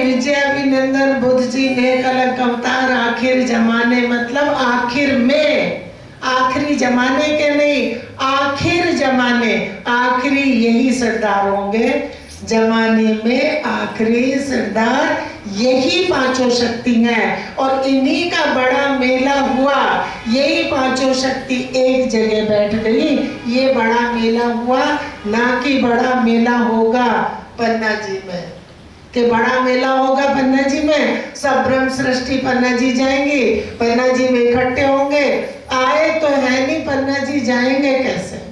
विजयाभिनंदन बुद्ध जी ने कलंक अवतार, आखिर जमाने मतलब आखिर में, आखिरी जमाने के नहीं, आखिर जमाने, आखिरी यही सरदार होंगे। जमाने में आखिरी सरदार यही पांचों शक्ति हैं और इन्हीं का बड़ा मेला हुआ। यही पांचों शक्ति एक जगह बैठ गई, ये बड़ा मेला हुआ। ना कि बड़ा मेला होगा पन्ना जी में, कि बड़ा मेला होगा पन्ना जी में, सब ब्रह्म सृष्टि पन्ना जी जाएंगे, पन्ना जी में इकट्ठे होंगे। आए तो है नहीं, पन्ना जी जाएंगे कैसे?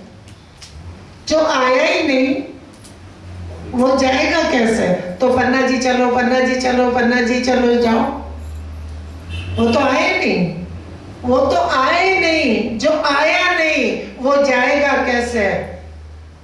जो आया ही नहीं वो जाएगा कैसे? तो पन्ना जी चलो, पन्ना जी चलो, पन्ना जी चलो, जाओ, वो तो आए नहीं। वो तो आए नहीं, जो आया नहीं वो जाएगा कैसे?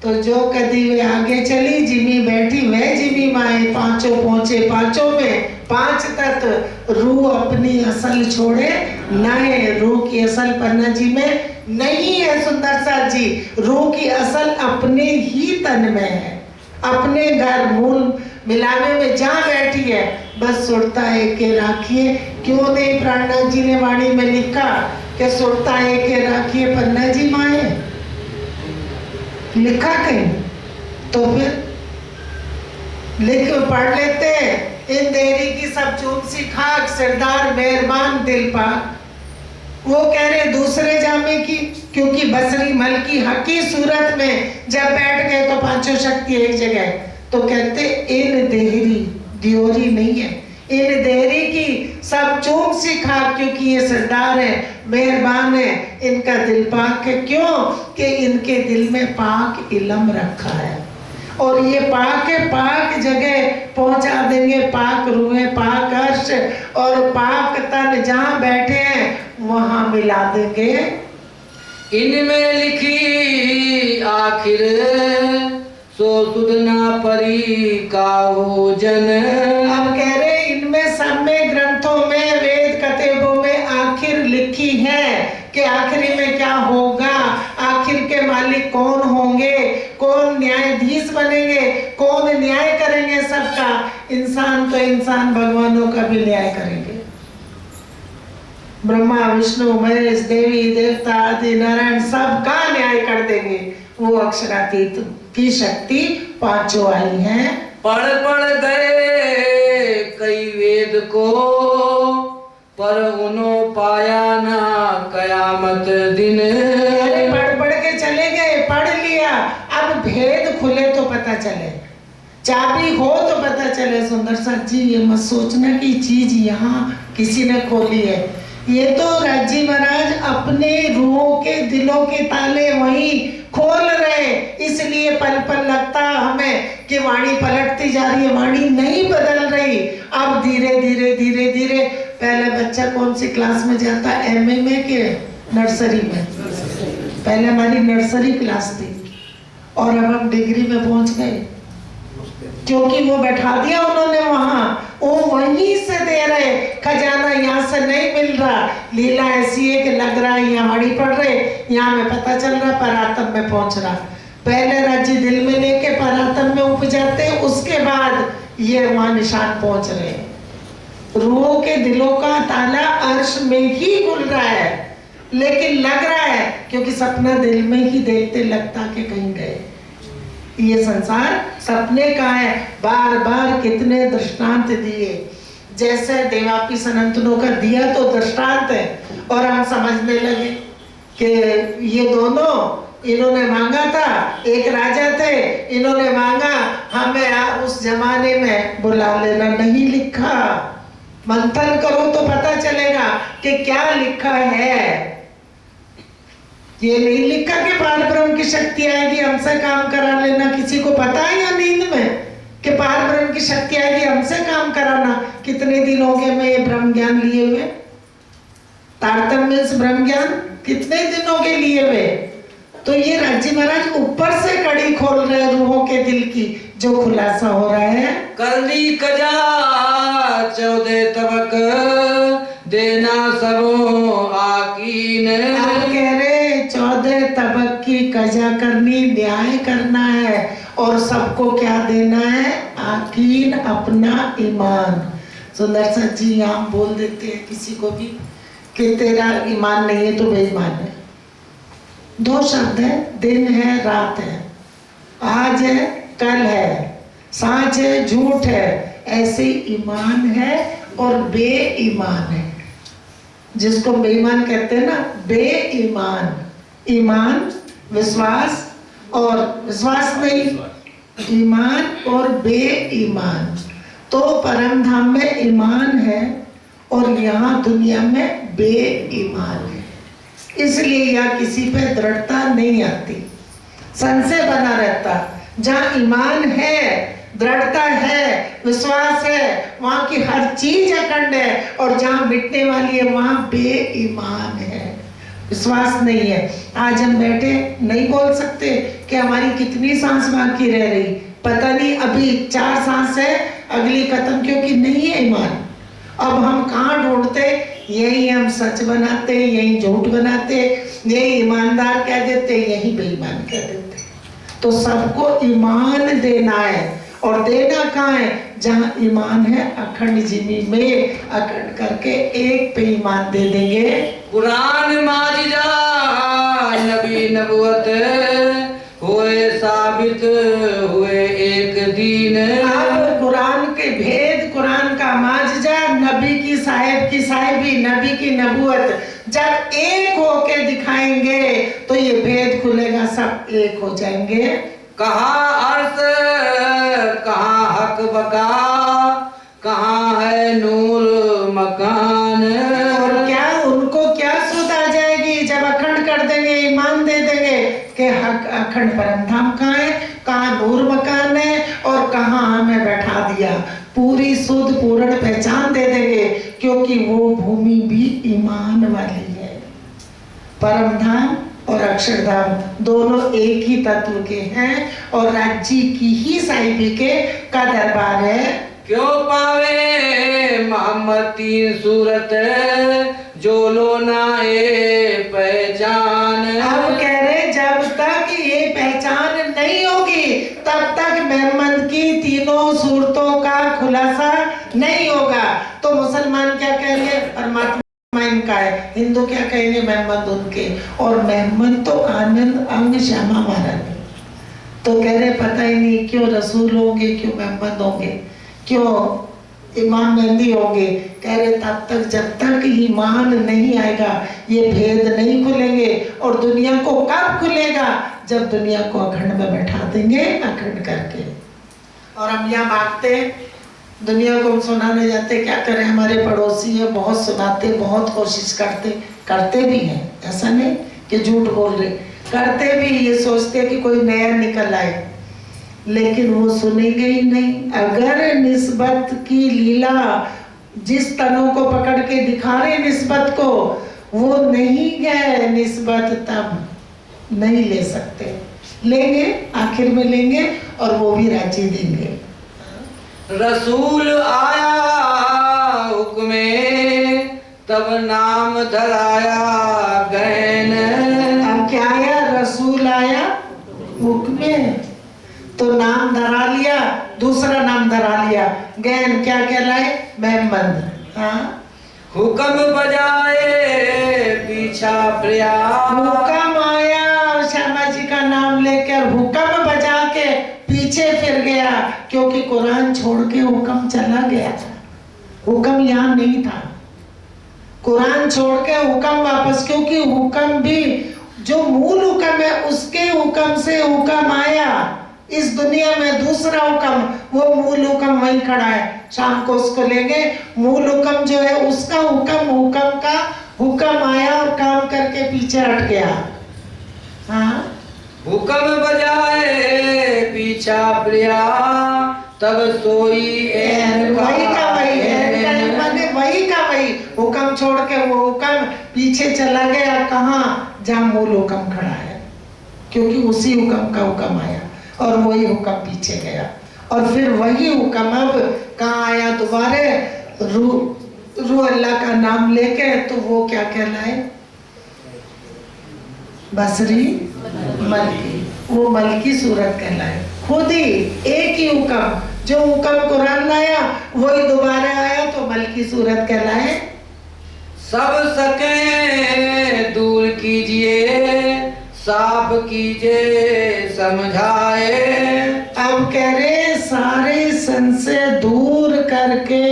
तो जो कदी वे आगे चली जिमी बैठी वह जिमी माए, पांचों पहुंचे पांचों में, पांच तत्व रूह अपनी असल छोड़े नए, रूह की असल पन्ना जी में नहीं है। सुंदर सा जी, रूह की असल अपने ही तन में है, अपने घर मूल मिलावे में जहाँ बैठी है, बस सुरता है के राखिए। क्यों नहीं प्राणनाथ जी ने वाणी में लिखा कि सुरता है के राखिए पन्ना जी माए, लिखा कहीं? तो फिर लिख पढ़ लेते हैं। इन देरी की सब चूक सी खाक, सरदार मेहरबान दिल पाक। वो कह रहे दूसरे जामे की, क्योंकि बसरी मल की हकी सूरत में जब बैठ गए तो पांचों शक्ति एक जगह, तो कहते इन देहरी, दियोरी नहीं है, इन देहरी की सब चूक सी खाक, क्योंकि ये सरदार है, मेहरबान है, इनका दिल पाक है। क्यों? कि इनके दिल में पाक इल्म रखा है, और ये पाक है, पाक जगह पहुंचा देंगे, पाक रूहें, पाक अर्श और पाक तन जहां बैठे हैं वहां मिला देंगे। इनमें लिखी आखिर सो सुधना परी का हो जन। अब कह रहे इनमें सब में, ग्रंथों में, वेद कतेबों में आखिर लिखी है कि आखिरी में क्या होगा, आखिर के मालिक कौन होंगे, कौन न्यायाधीश बनेंगे, कौन न्याय करेंगे सबका। इंसान तो इंसान, भगवानों का भी न्याय करेंगे। ब्रह्मा विष्णु महेश देवी देवता आदि नारायण सबका न्याय कर देंगे। वो अक्षरातीत की शक्ति पांचों आई हैं। पढ़ गए कई वेद को, पर उन्हों पाया ना कयामत दिन। अरे पढ़ के चले गए, पढ़ लिया, अब भेद खुले तो पता चले, चाबी हो तो पता चले। सुंदर सा जी, ये मत सोचना कि चीज यहाँ किसी ने खोली है, ये तो राजी महाराज अपने रूहों के दिलों के ताले वही खोल रहे। इसलिए पल पल लगता हमें कि वाणी पलटती जा रही है, वाणी नहीं बदल रही। अब धीरे धीरे धीरे धीरे, पहले बच्चा कौन सी क्लास में जाता, एमए में के नर्सरी में? पहले हमारी नर्सरी क्लास थी और अब हम डिग्री में पहुंच गए, क्योंकि वो बैठा दिया उन्होंने वहां, वो वहीं से दे रहे। खजाना यहाँ से नहीं मिल रहा, लीला ऐसी है कि लग रहा है यहाँ वाणी पढ़ रहे, यहाँ में पता चल रहा परातम में पहुंच रहा। पहले राज्य दिल में लेके परातम में उपजाते, उसके बाद ये वहां निशान पहुंच रहे। रूहों के दिलों का ताला अर्श में ही खुल रहा है, लेकिन लग रहा है क्योंकि सपना दिल में ही देखते लगता कि कहीं गए। ये संसार सपने का है। बार बार कितने दृष्टांत दिए, जैसे देवापी सनातनों का दिया तो दृष्टांत है, और हम समझने लगे कि ये दोनों, इन्होंने मांगा था, एक राजा थे, इन्होंने मांगा हमें उस जमाने में बुला लेना। नहीं लिखा, मंथन करो तो पता चलेगा कि क्या लिखा है। ये नहीं लिखा कि पार ब्रह्म की शक्ति आएगी हमसे काम करा लेना। किसी को पता है या नींद में कि पार ब्रह्म की शक्ति आएगी हमसे काम कराना? कितने दिन हो गए मैं ये ब्रह्म ज्ञान लिए हुए, तारतम्य से ब्रह्म ज्ञान कितने दिनों के लिए हुए। तो ये राज्य महाराज ऊपर से कड़ी खोल रहे रूहों के दिल की, जो खुलासा हो रहा है। कर ली कजा 14 तबक देना सबो आकीन। आप कह रहे 14 तबक की कजा करनी, न्याय करना है, और सबको क्या देना है? आकीन, अपना ईमान। सुंदर सा जी आप बोल देते हैं किसी को भी कि तेरा ईमान नहीं है तो बेईमान है। दो शब्द है, दिन है रात है, आज है कल है, साँच है झूठ है। ऐसे ईमान है और बेईमान है। जिसको बेईमान कहते हैं ना, बेईमान। ईमान विश्वास, और विश्वास नहीं, ईमान और बेईमान। तो परम धाम में ईमान है और यहाँ दुनिया में बेईमान है। इसलिए यहाँ किसी पे दृढ़ता नहीं आती, संशय बना रहता। जहाँ ईमान है दृढ़ता है, विश्वास है, वहाँ की हर चीज अखंड है। और जहाँ मिटने वाली है वहाँ बेईमान है, विश्वास नहीं है। आज हम बैठे नहीं बोल सकते कि हमारी कितनी सांस बाकी रह रही, पता नहीं, अभी 4 सांस है, अगली खत्म, क्योंकि नहीं है ईमान। अब हम कहाँ ढूंढते, यही हम सच बनाते, यही झूठ बनाते, यही ईमानदार कह देते, यही बेईमान कह देते। तो सबको ईमान देना है, और देना कहाँ है, जहाँ ईमान है अखंड जिमी में अखंड करके एक पे ईमान दे देंगे। कुरान माजिदा नबी नबुवत हुए साबित हुए एक दीन। अब कुरान के भेद, कुरान का माजिजा, नबी की साहिबी, नबी की नबुवत जब एक होके दिखाएंगे तो ये भेद खुलेगा, सब एक हो जाएंगे। कहाँ अर्श कहाँ हक बका, कहाँ है नूर मकान। और क्या उनको क्या सुध आ जाएगी जब अखंड कर देंगे, ईमान दे देंगे कि हक अखंड परम धाम कहाँ है, कहाँ नूर मकान है, और कहाँ हमें बैठा दिया। पूरी शुद्ध पूर्ण पहचान दे देंगे, क्योंकि वो भूमि भी ईमान वाली है। परम धाम और अक्षरधाम दोनों एक ही तत्व के हैं, और राज्य की ही साहिबी के का दरबार है। क्यों पावे मोहम्मद तीन सूरत, जो लो ना ए पहचान। अब कह रहे जब तक ये पहचान नहीं होगी तब तक मोहम्मद की तीनों सूरतों का खुलासा नहीं होगा। तो मुसलमान क्या कहेंगे, परमात्मा इनका है, हिंदू क्या कहेंगे, मोहम्मद उनके, और मोहम्मद तो आनंद अंग श्यामा महाराज। तो कह रहे पता ही नहीं क्यों रसूल होंगे, क्यों मोहम्मद होंगे, क्यों इमाम मेहंदी होंगे। कह रहे तब तक जब तक ईमान नहीं आएगा ये भेद नहीं खुलेंगे। और दुनिया को कब खुलेगा, जब दुनिया को अखंड में बैठा देंगे, अखंड करके। और हम यहाँ भागते, दुनिया को हम सुनाने जाते, क्या करें, हमारे पड़ोसी है, बहुत सुनाते, बहुत कोशिश करते भी हैं, ऐसा नहीं कि झूठ बोल रहे, करते भी, ये सोचते कि कोई नया निकल आए, लेकिन वो सुनेंगे ही नहीं। अगर निस्बत की लीला जिस तनों को पकड़ के दिखा रहे निस्बत को, वो नहीं गए निस्बत, तब नहीं ले सकते। लेंगे, आखिर में लेंगे, और वो भी राजी देंगे। रसूल आया हुक्मे, तब नाम धराया गैन। अब क्या आया, रसूल आया हुक्मे, तो नाम धरा लिया, दूसरा नाम धरा लिया, गैन क्या कहलाए, मोहम्मद। हाँ, हुक्म बजाए पीछा प्रिया। हुक्म आया, श्यामा जी का नाम लेकर हुक्म बजा के पीछे फिर गया, क्योंकि कुरान छोड़ के हुक्म चला गया था, हुक्म यहाँ नहीं था। कुरान छोड़ के हुक्म वापस, क्योंकि हुक्म भी जो मूल हुक्म है उसके हुक्म से हुक्म आया इस दुनिया में, दूसरा हुक्म, वो मूल हुक्म वहीं खड़ा है, शाम को उसको लेंगे। मूल हुक्म जो है उसका हुक्म का हुक्म आया और काम करके पीछे हट गया। हाँ, हुक्म बजाए पीछा प्रिया, तब सोई वही का वही है, वही का वही, हुक्म छोड़ के वो हुक्म पीछे चला गया, कहाँ, जहाँ मूल हुक्म खड़ा है, क्योंकि उसी हुक्म का हुक्म आया और वही हुक्म पीछे गया। और फिर वही हुक्म अब कहाँ आया दोबारे, रू अल्लाह का नाम लेके, तो वो क्या कहलाए, बसरी मलकी, वो मलकी सूरत कहलाए। खुद ही एक ही हुक्म, जो हुक्म कुरान लाया वही दोबारा आया, तो मलकी सूरत कहलाए। सब सके दूर कीजिए, साफ कीजिए समझाए। अब कह रहे सारे संशय दूर करके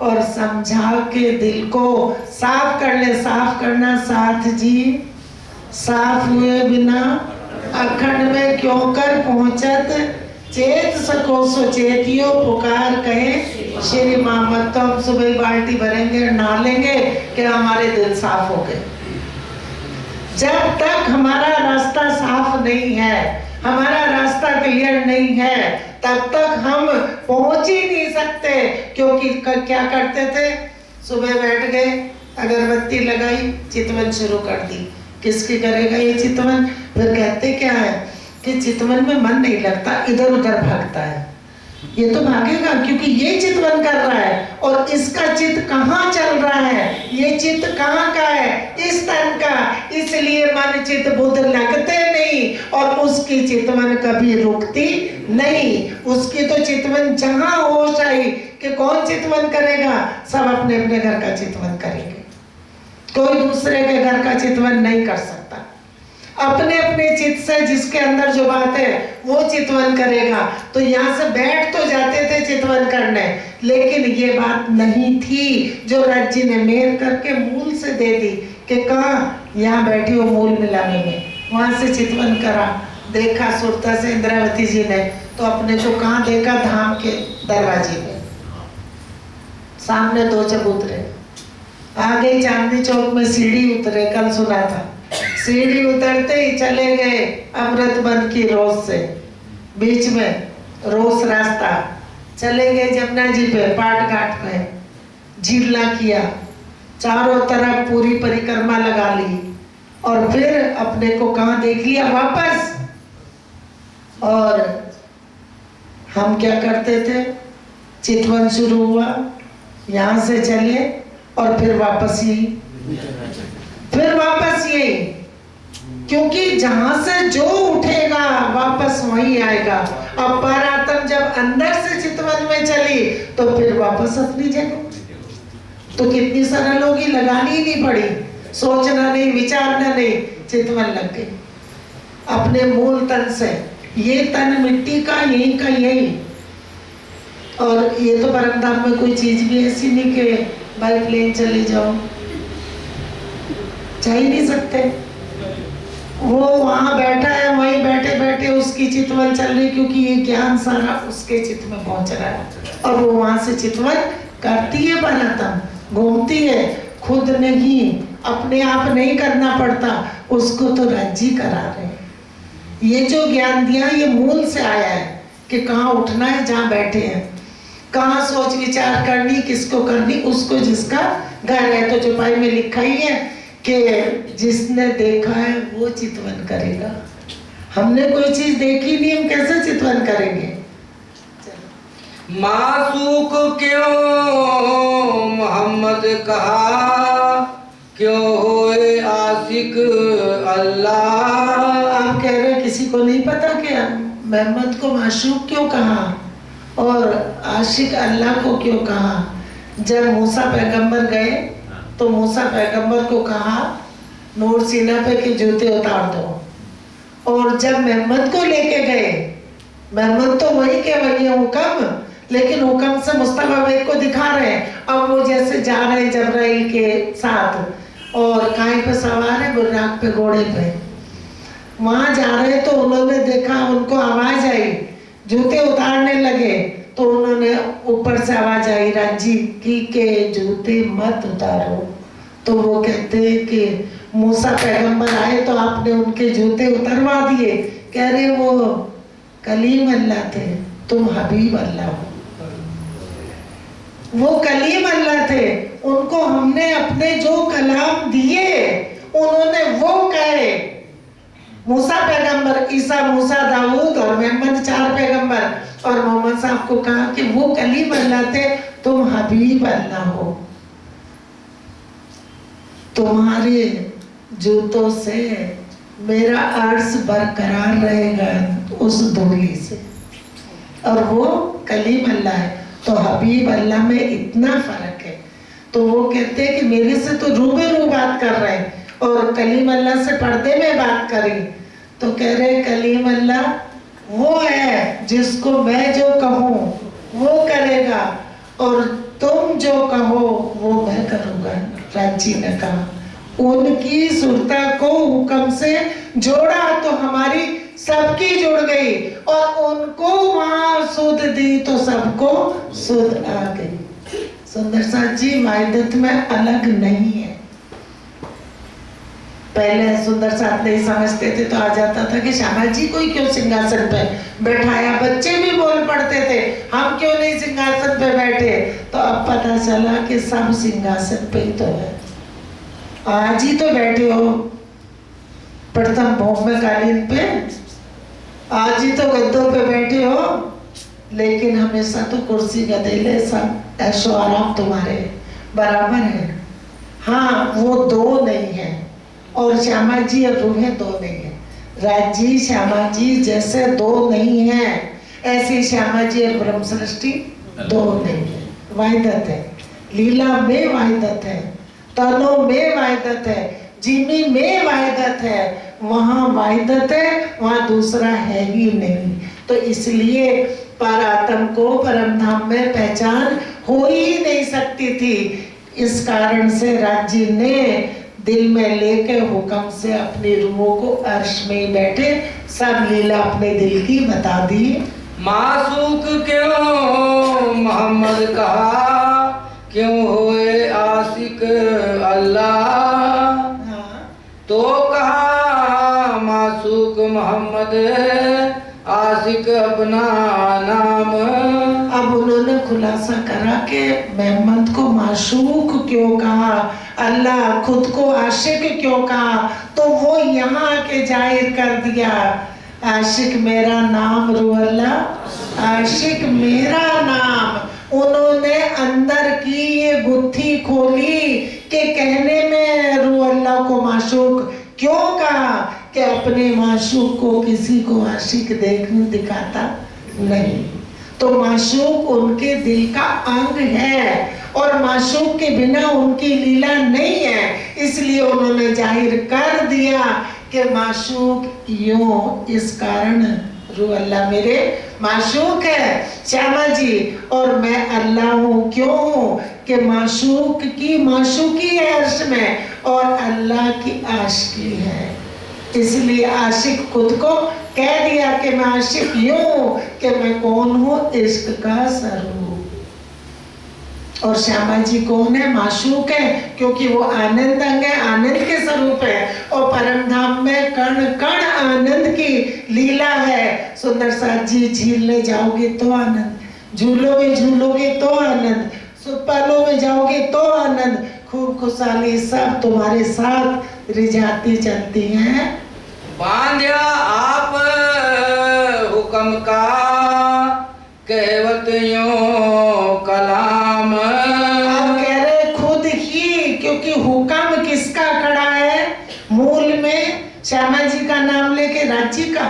और समझा के दिल को साफ कर ले। साफ करना साथ जी, साफ हुए बिना अखंड में क्यों कर पहुंचत, चेत सको सो चेतियो, पुकार कहे श्री मोहम्मद। तो हम सुबह बाल्टी भरेंगे, नहा लेंगे कि हमारे दिल साफ हो गए। जब तक हमारा रास्ता साफ नहीं है, हमारा रास्ता क्लियर नहीं है, तब तक हम पहुंच ही नहीं सकते। क्योंकि क्या करते थे, सुबह बैठ गए, अगरबत्ती लगाई, चितवन शुरू कर दी। किसकी करेगा ये चितवन? फिर कहते क्या है कि चितवन में मन नहीं लगता, इधर उधर भागता है। ये तो भागेगा क्योंकि ये चितवन कर रहा है, और इसका चित्त कहाँ चल रहा है? ये चित्त कहाँ का है? इस तन का। इसलिए मन चित्त बुद्ध लगते नहीं, और उसकी चितवन कभी रुकती नहीं। उसकी तो चितवन जहाँ होश आई कि कौन चितवन करेगा, सब अपने अपने घर का चितवन करेंगे। कोई दूसरे के घर का चितवन नहीं कर सकता। अपने अपने चित्त से जिसके अंदर जो बात है वो चितवन करेगा। तो यहाँ से बैठ तो जाते थे चितवन करने, लेकिन ये बात नहीं थी जो रज जी ने मेल करके मूल से दे दी कि कहाँ, यहाँ बैठी हो मूल मिलाने में। वहां से चितवन करा, देखा सुरता से इंद्रावती जी ने, तो अपने को कहाँ देखा? धाम के दरवाजे में सामने दो चबूतरे। आ गई चांदनी चौक में सीढ़ी उतरे, कल सुना था। सीढ़ी उतरते ही चले गए अमृत बन की रोज से, बीच में रोज रास्ता, चले गए जमुना जी पे, पाट घाट पे झीला किया, चारों तरफ पूरी परिक्रमा लगा ली, और फिर अपने को कहाँ देख लिया? वापस। और हम क्या करते थे? चितवन शुरू हुआ, यहाँ से चले और फिर वापस यही, क्योंकि जहां से जो उठेगा वापस वही आएगा। अब परात्म जब अंदर से चितवन में चली तो फिर वापस अपनी जगह। तो कितनी सरल होगी, लगानी ही नहीं पड़ी, सोचना नहीं, विचारना नहीं, चितवन लग गई अपने मूल तन से। ये तन मिट्टी का, यही का यही। और ये तो परमधाम में कोई चीज भी ऐसी नहीं कि बाई प्लेन चले जाओ, जा ही नहीं सकते। वो वहां बैठा है, वहीं बैठे बैठे उसकी चितवन चल रही, क्योंकि ये ज्ञान सारा उसके चित्त में पहुंच रहा है, और वो वहां से चितवन करती है, परतम घूमती है। खुद नहीं, अपने आप नहीं करना पड़ता, उसको तो रज्जी करा रहे। ये जो ज्ञान दिया ये मूल से आया है कि कहाँ उठना है, जहाँ बैठे हैं, कहाँ सोच विचार करनी, किसको करनी, उसको जिसका घर है। तो चौपाई में लिखा ही है कि जिसने देखा है वो चितवन करेगा। हमने कोई चीज देखी नहीं, हम कैसे चितवन करेंगे? मासूक क्यों मोहम्मद कहा, क्यों होए आशिक अल्लाह। आप कह रहे किसी को नहीं पता क्या मोहम्मद को माशूक क्यों कहा और आशिक अल्लाह को क्यों कहा? जब मूसा पैगंबर गए तो मूसा पैगंबर को कहा नूर सीना पे के जूते उतार दो, और जब मोहम्मद को लेके गए, मोहम्मद तो वही के वही हुक्म, लेकिन हुक्म से मुस्तफा बेग को दिखा रहे हैं। अब वो जैसे जा रहे हैं जबराइल के साथ, और काई पे सवार है, बुर्राक पे, घोड़े पे, वहां जा रहे तो उन्होंने देखा, उनको आवाज आई, जूते उतारने लगे तो उन्होंने ऊपर से आवाज आई राजी की के जूते मत उतारो। तो वो कहते हैं कि मूसा पैगंबर आए तो आपने उनके जूते उतरवा दिए। कह रहे वो कलीम अल्लाह थे, तुम हबीब अल्लाह हो। वो कलीम अल्लाह थे, उनको हमने अपने जो कलाम दिए उन्होंने वो कहे। मूसा पैगंबर, ईसा, मूसा, दाऊद और मोहम्मद, 4 पैगंबर, और मोहम्मद साहब को कहा कि वो कलीम अल्लाह थे, तुम हबीब अल्लाह हो। तुम्हारे जूतों से मेरा अर्श बरकरार रहेगा उस धूली से, और वो कलीम अल्लाह है। तो हबीब अल्लाह में इतना फर्क है। तो वो कहते हैं कि मेरे से तो रूबरू बात कर रहे हैं, और कलीम अल्लाह से पर्दे में बात करी। तो कह रहे कलीम अल्लाह वो है जिसको मैं जो कहूँ वो करेगा, और तुम जो कहो वो मैं करूँगा। राजी ने कहा उनकी सुरता को हुक्म से जोड़ा तो हमारी सबकी जुड़ गई, और उनको वहां सुध दी तो सबको सुध आ गई। सुंदर साथ जी वाहिदत में अलग नहीं है। पहले सुंदर साथ नहीं समझते थे तो आ जाता था कि श्यामा जी को ही क्यों सिंहासन पे बैठाया, बच्चे भी बोल पड़ते थे हम क्यों नहीं सिंहासन पे बैठे। तो अब पता चला कि सब सिंहासन पे ही तो है। आज ही तो बैठे हो प्रथम भौम कालीन पे, आज ही तो गद्दों पे बैठे हो, लेकिन हमेशा तो कुर्सी गदेले सब ऐशो आराम तुम्हारे बराबर है। हाँ वो दो नहीं है, और श्यामा जी और रूहें दो नहीं है। राजी श्यामा जी जैसे दो नहीं है, ऐसी श्यामा जी और ब्रह्म सृष्टि दो नहीं है। वाहिदत है, लीला में वाहिदत है, तनों में वाहिदत है, जिमी में वाहिदत है। वहाँ वाहिदत है, वहाँ दूसरा है ही नहीं। तो इसलिए परात्म को परम धाम में पहचान हो ही नहीं सकती थी। इस कारण से राज्य ने दिल में लेके हुक्म से अपनी रूहों को अर्श में ही बैठे सब लीला अपने दिल की बता दी। मासूक क्यों मोहम्मद कहा, क्यों होए आशिक अल्लाह। तो कहा मासूक मोहम्मद आशिक अपना नाम। अब उन्होंने खुलासा करा कि मोहम्मद को माशूक क्यों कहा, अल्लाह खुद को आशिक क्यों कहा। तो वो यहाँ के जाहिर कर दिया, आशिक मेरा नाम रूअल्लाह, आशिक मेरा नाम। उन्होंने अंदर की ये गुत्थी खोली कि कहने में रूअल्लाह को माशूक क्यों कहा कि अपने माशूक को किसी को आशिक देखने दिखाता नहीं। तो माशूक उनके दिल का अंग है और माशूक के बिना उनकी लीला नहीं है। इसलिए उन्होंने जाहिर कर दिया कि माशूक यूं, इस कारण रू अल्लाह मेरे माशूक है श्यामा जी, और मैं अल्लाह हूँ। क्यों हूँ कि माशूक की माशूकी है अर्श में और अल्लाह की आशिकी है। इसलिए आशिक खुद को कह दिया कि मैं आशिक यूं कि मैं कौन हूँ, इश्क का स्वरूप। और श्यामा जी कौन है, माशूक है, क्योंकि वो आनंद अंग है, आनंद के स्वरूप है। और परम धाम में कण कण आनंद की लीला है। सुंदर साथ जी झीलने जाओगे तो आनंद, झूलोगे तो आनंद, सुपालों में जाओगे तो आनंद, खूब खुशहाली सब तुम्हारे साथ रिझाती चलती हैं। बांध्या आप हुक्म का कहवत यूं कलाम। आप कह रहे खुद ही, क्योंकि हुक्म किसका खड़ा है मूल में, श्यामा जी का नाम लेके राज्य का।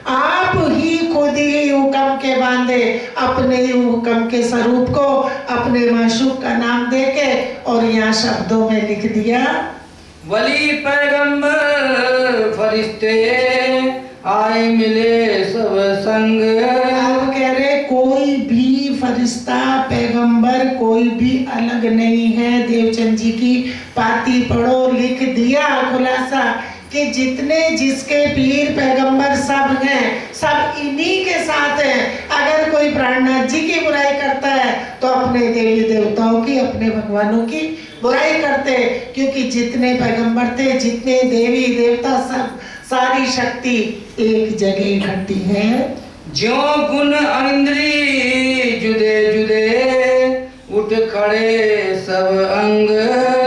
आप ही खुद ही हुक्म के बांधे, अपने ही हुक्म के स्वरूप को अपने माशूक का नाम देके और यहाँ शब्दों में लिख दिया। वली पैगंबर फरिश्ते आए मिले सब संग। आप कह रहे कोई भी फरिश्ता पैगंबर कोई भी अलग नहीं है। देवचंद जी की पाती पढ़ो, लिख दिया खुलासा कि जितने जिसके पीर पैगंबर सब हैं, सब इन्हीं के साथ हैं। अगर कोई प्राणनाथ जी की बुराई करता है तो अपने देवी देवताओं की, अपने भगवानों की बुराई करते, क्योंकि जितने पैगंबर थे, जितने देवी देवता, सब सारी शक्ति एक जगह इकट्ठी है। ज्यों गुण इंद्री जुदे जुदे उठ खड़े सब अंग।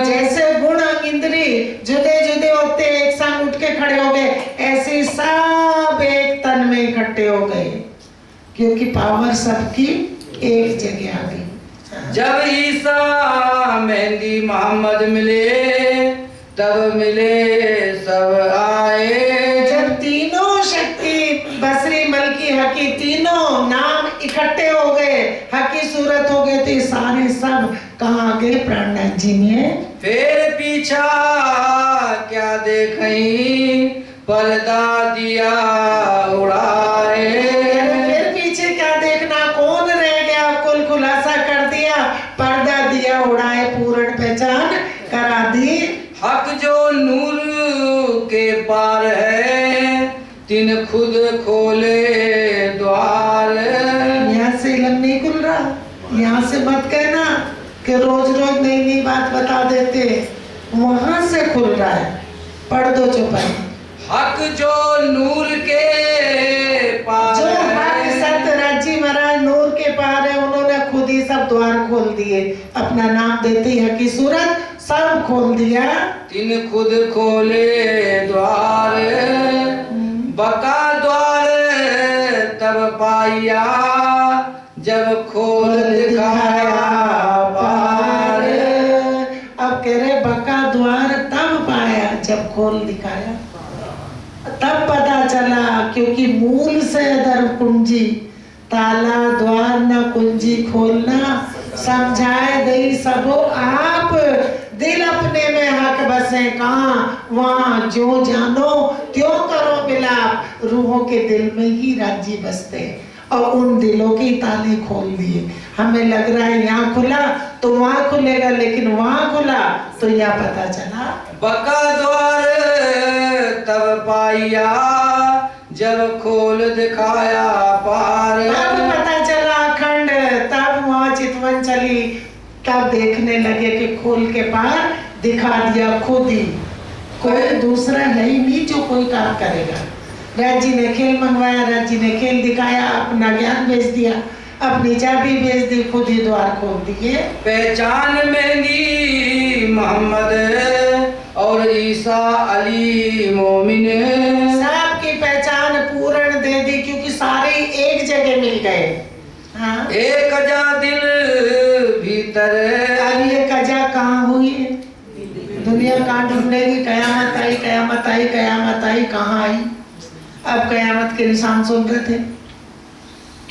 जैसे गुण इंद्री जुदे जुदे होते एक संग उठ के खड़े हो गए, ऐसे सब एक तन में इकट्ठे हो गए, क्योंकि पावर सबकी एक जगह आ गई। जब ईसा मेहंदी मोहम्मद मिले तब मिले सब आए। जब तीनों शक्ति बसरी मलकी हकी तीनों नाम इकट्ठे हो गए, हकी सूरत हो गए, तो सारे सब कहाँ गए, प्राणनाथ जी में। फिर पीछा क्या देखई पर्दा दिया उड़ाए। फिर पीछे क्या देखना, कौन रह गया, कुल खुलासा कर दिया, पर्दा दिया उड़ाए, पूर्ण पहचान करा दी। हक जो नूर के पार है तिन खुद खोले द्वार। यहाँ से इलम नहीं खुल रहा, यहाँ से मत कहना कि रोज रोज नई नई बात बता देते, वहां से खुल रहा है। पढ़ दो चौपाई। हक जो नूर के पार जो हक सत राजी महाराज नूर के पार है, उन्होंने खुद ही सब द्वार खोल दिए। अपना नाम देते ही हकी सूरत सब खोल दिया। तिन खुद खोले द्वार, बका द्वार तब पाया, जब खोल दिखाया पार। अब कह रहे बका द्वार तब पाया जब खोल दिखाया, तब पता चला। क्योंकि मूल से दर कुंजी, ताला द्वार न कुंजी खोलना, समझाए दई सबो आप। दिल अपने में हक बसे कहाँ, वहाँ जो जानो त्यों करो मिलाप। रूहों के दिल में ही राज्य बसते, और उन दिलों के ताले खोल दिए। हमें लग रहा है यहाँ खुला तो वहाँ खुलेगा, लेकिन वहाँ खुला तो यहाँ पता चला। बका द्वार तब पाया, जब खोल दिखाया पार। तब पता चला अखंड, तब वहाँ चितवन चली, तब देखने लगे कि खोल के पार दिखा दिया खुद ही। कोई दूसरा है ही नहीं जो कोई काम करेगा। राज जी ने खेल मंगवाया, राज जी ने खेल दिखाया, अपना ज्ञान भेज दिया, अपनी चाबी भेज दी, खुद ही द्वार खोल दिए। पहचान मेरी मोहम्मद और ईसा अली मोमिन, सबकी पहचान पूर्ण दे दी, क्योंकि सारे एक जगह मिल गए। हाँ, एक जा दिल भीतर। अब ये कजा कहाँ हुई है? दुनिया कहाँ ढूंढेगी? कयामत आई, कयामत आई, कयामत आई, कहाँ आई? अब कयामत के निशान सुन रहे थे,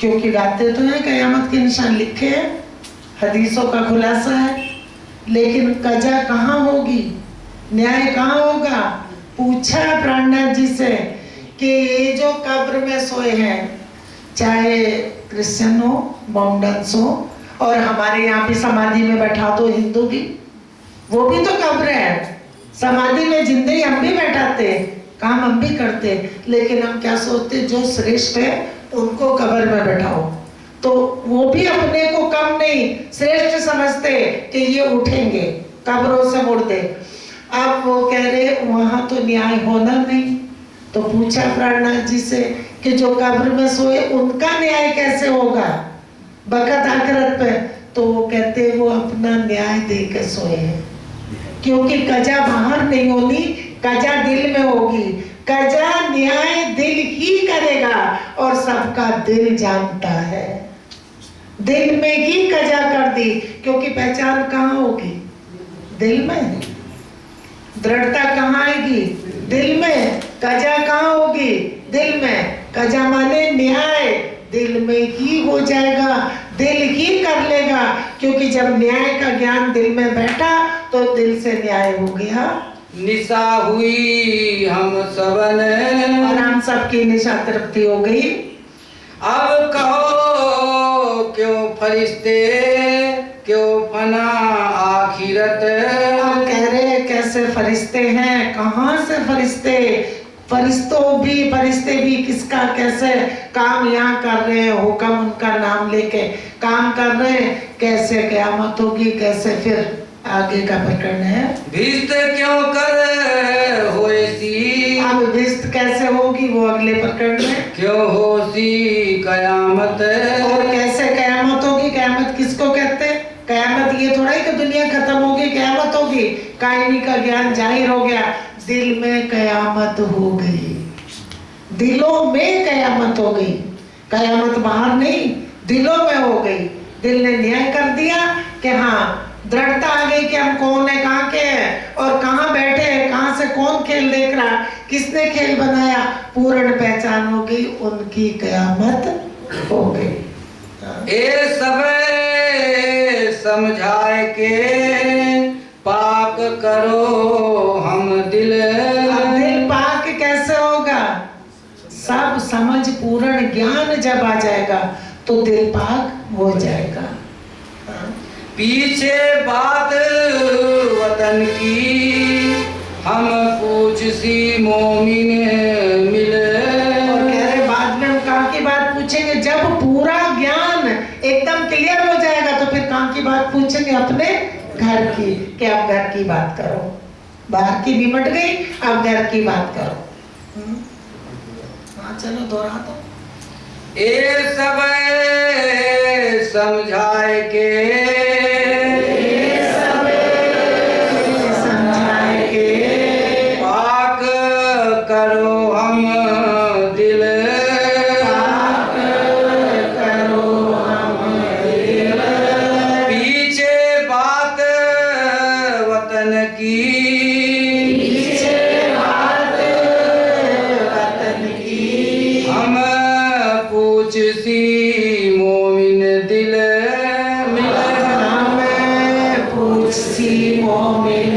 क्योंकि गाते तो हैं कयामत के निशान लिखे हैं, हदीसों का खुलासा है। लेकिन कजा कहाँ होगी, न्याय कहाँ होगा? पूछा प्राणनाथ जी से कि ये जो कब्र में सोए हैं, चाहे क्रिश्चियन हो, मोहम्मदन्स हो, और हमारे यहाँ भी समाधि में बैठा दो हिंदू भी, वो भी तो कब्र है। समाधि में जिंदगी हम भी बैठाते, काम हम भी करते, लेकिन हम क्या सोचते, जो श्रेष्ठ है उनको कब्र में बैठाओ, तो वो भी अपने को कम नहीं श्रेष्ठ समझते कि ये उठेंगे कब्रों से मुर्दे। अब वो कह रहे वहां तो न्याय होना नहीं, तो पूछा प्राणनाथ जी से कि जो कब्र में सोए उनका न्याय कैसे होगा बखत आखिरत पे? तो वो कहते वो अपना न्याय दे के सोए हैं, क्योंकि कजा बाहर नहीं होनी, कजा दिल में होगी। कजा न्याय दिल ही करेगा, और सबका दिल जानता है। दिल में ही कजा कर दी, क्योंकि पहचान कहाँ होगी? दिल में। दृढ़ता कहाँ आएगी? दिल में। कजा कहाँ होगी? दिल में। कजा माने न्याय दिल में ही हो जाएगा, दिल ही कर लेगा, क्योंकि जब न्याय का ज्ञान दिल में बैठा तो दिल से न्याय हो गया। निशा हुई हम सबन, और हम सबकी निशा तृप्ति हो गई। अब कहो क्यों फरिश्ते, क्यों फना आखिरत। अब कह रहे कैसे फरिश्ते हैं, कहाँ से फरिश्ते? फरिश्ते भी किसका कैसे काम यहाँ कर रहे हैं, हुक्म उनका नाम लेके काम कर रहे हैं। कैसे क़यामत होगी, कैसे फिर आगे का प्रकरण है। भिस्त क्यों कर होएसी, अब भिस्त कैसे होगी वो अगले प्रकरण में। क्यों होसी कयामत, और कैसे कयामत होगी? कयामत किसको कहते हैं? कयामत ये थोड़ा ही कि दुनिया खत्म होगी, कयामत होगी। कायमी का ज्ञान जाहिर हो गया, दिल में कयामत हो गई, दिलों में कयामत हो गई। कयामत बाहर नहीं, दिलों में हो गई। दिल ने न्याय कर दिया कि हाँ, दृढ़ता आ गई कि हम कौन है, कहाँ के हैं और कहाँ बैठे हैं, कहाँ से कौन खेल देख रहा, किसने खेल बनाया, पूर्ण पहचान हो गई, उनकी कयामत हो गई। ए सब समझाए के पाक करो हम दिल। अब दिल पाक कैसे होगा? सब समझ पूर्ण ज्ञान जब आ जाएगा तो दिल पाक हो जाएगा। पीछे बात वतन की हम पूछ सी मोमिन मिले। और कह रहे बाद में हम कहाँ की बात पूछेंगे? जब पूरा ज्ञान एकदम क्लियर हो जाएगा तो फिर कहाँ की बात पूछेंगे? अपने घर की, कि आप घर की बात करो। बाहर की निपट गई, अब घर की बात करो। हाँ चलो दोहरा दो। ए सब समझाए के पाक करो हम दिल, पीछे बात वतन की, हम पूछ सी मोमिन दिल मिले, पूछ सी मोमिन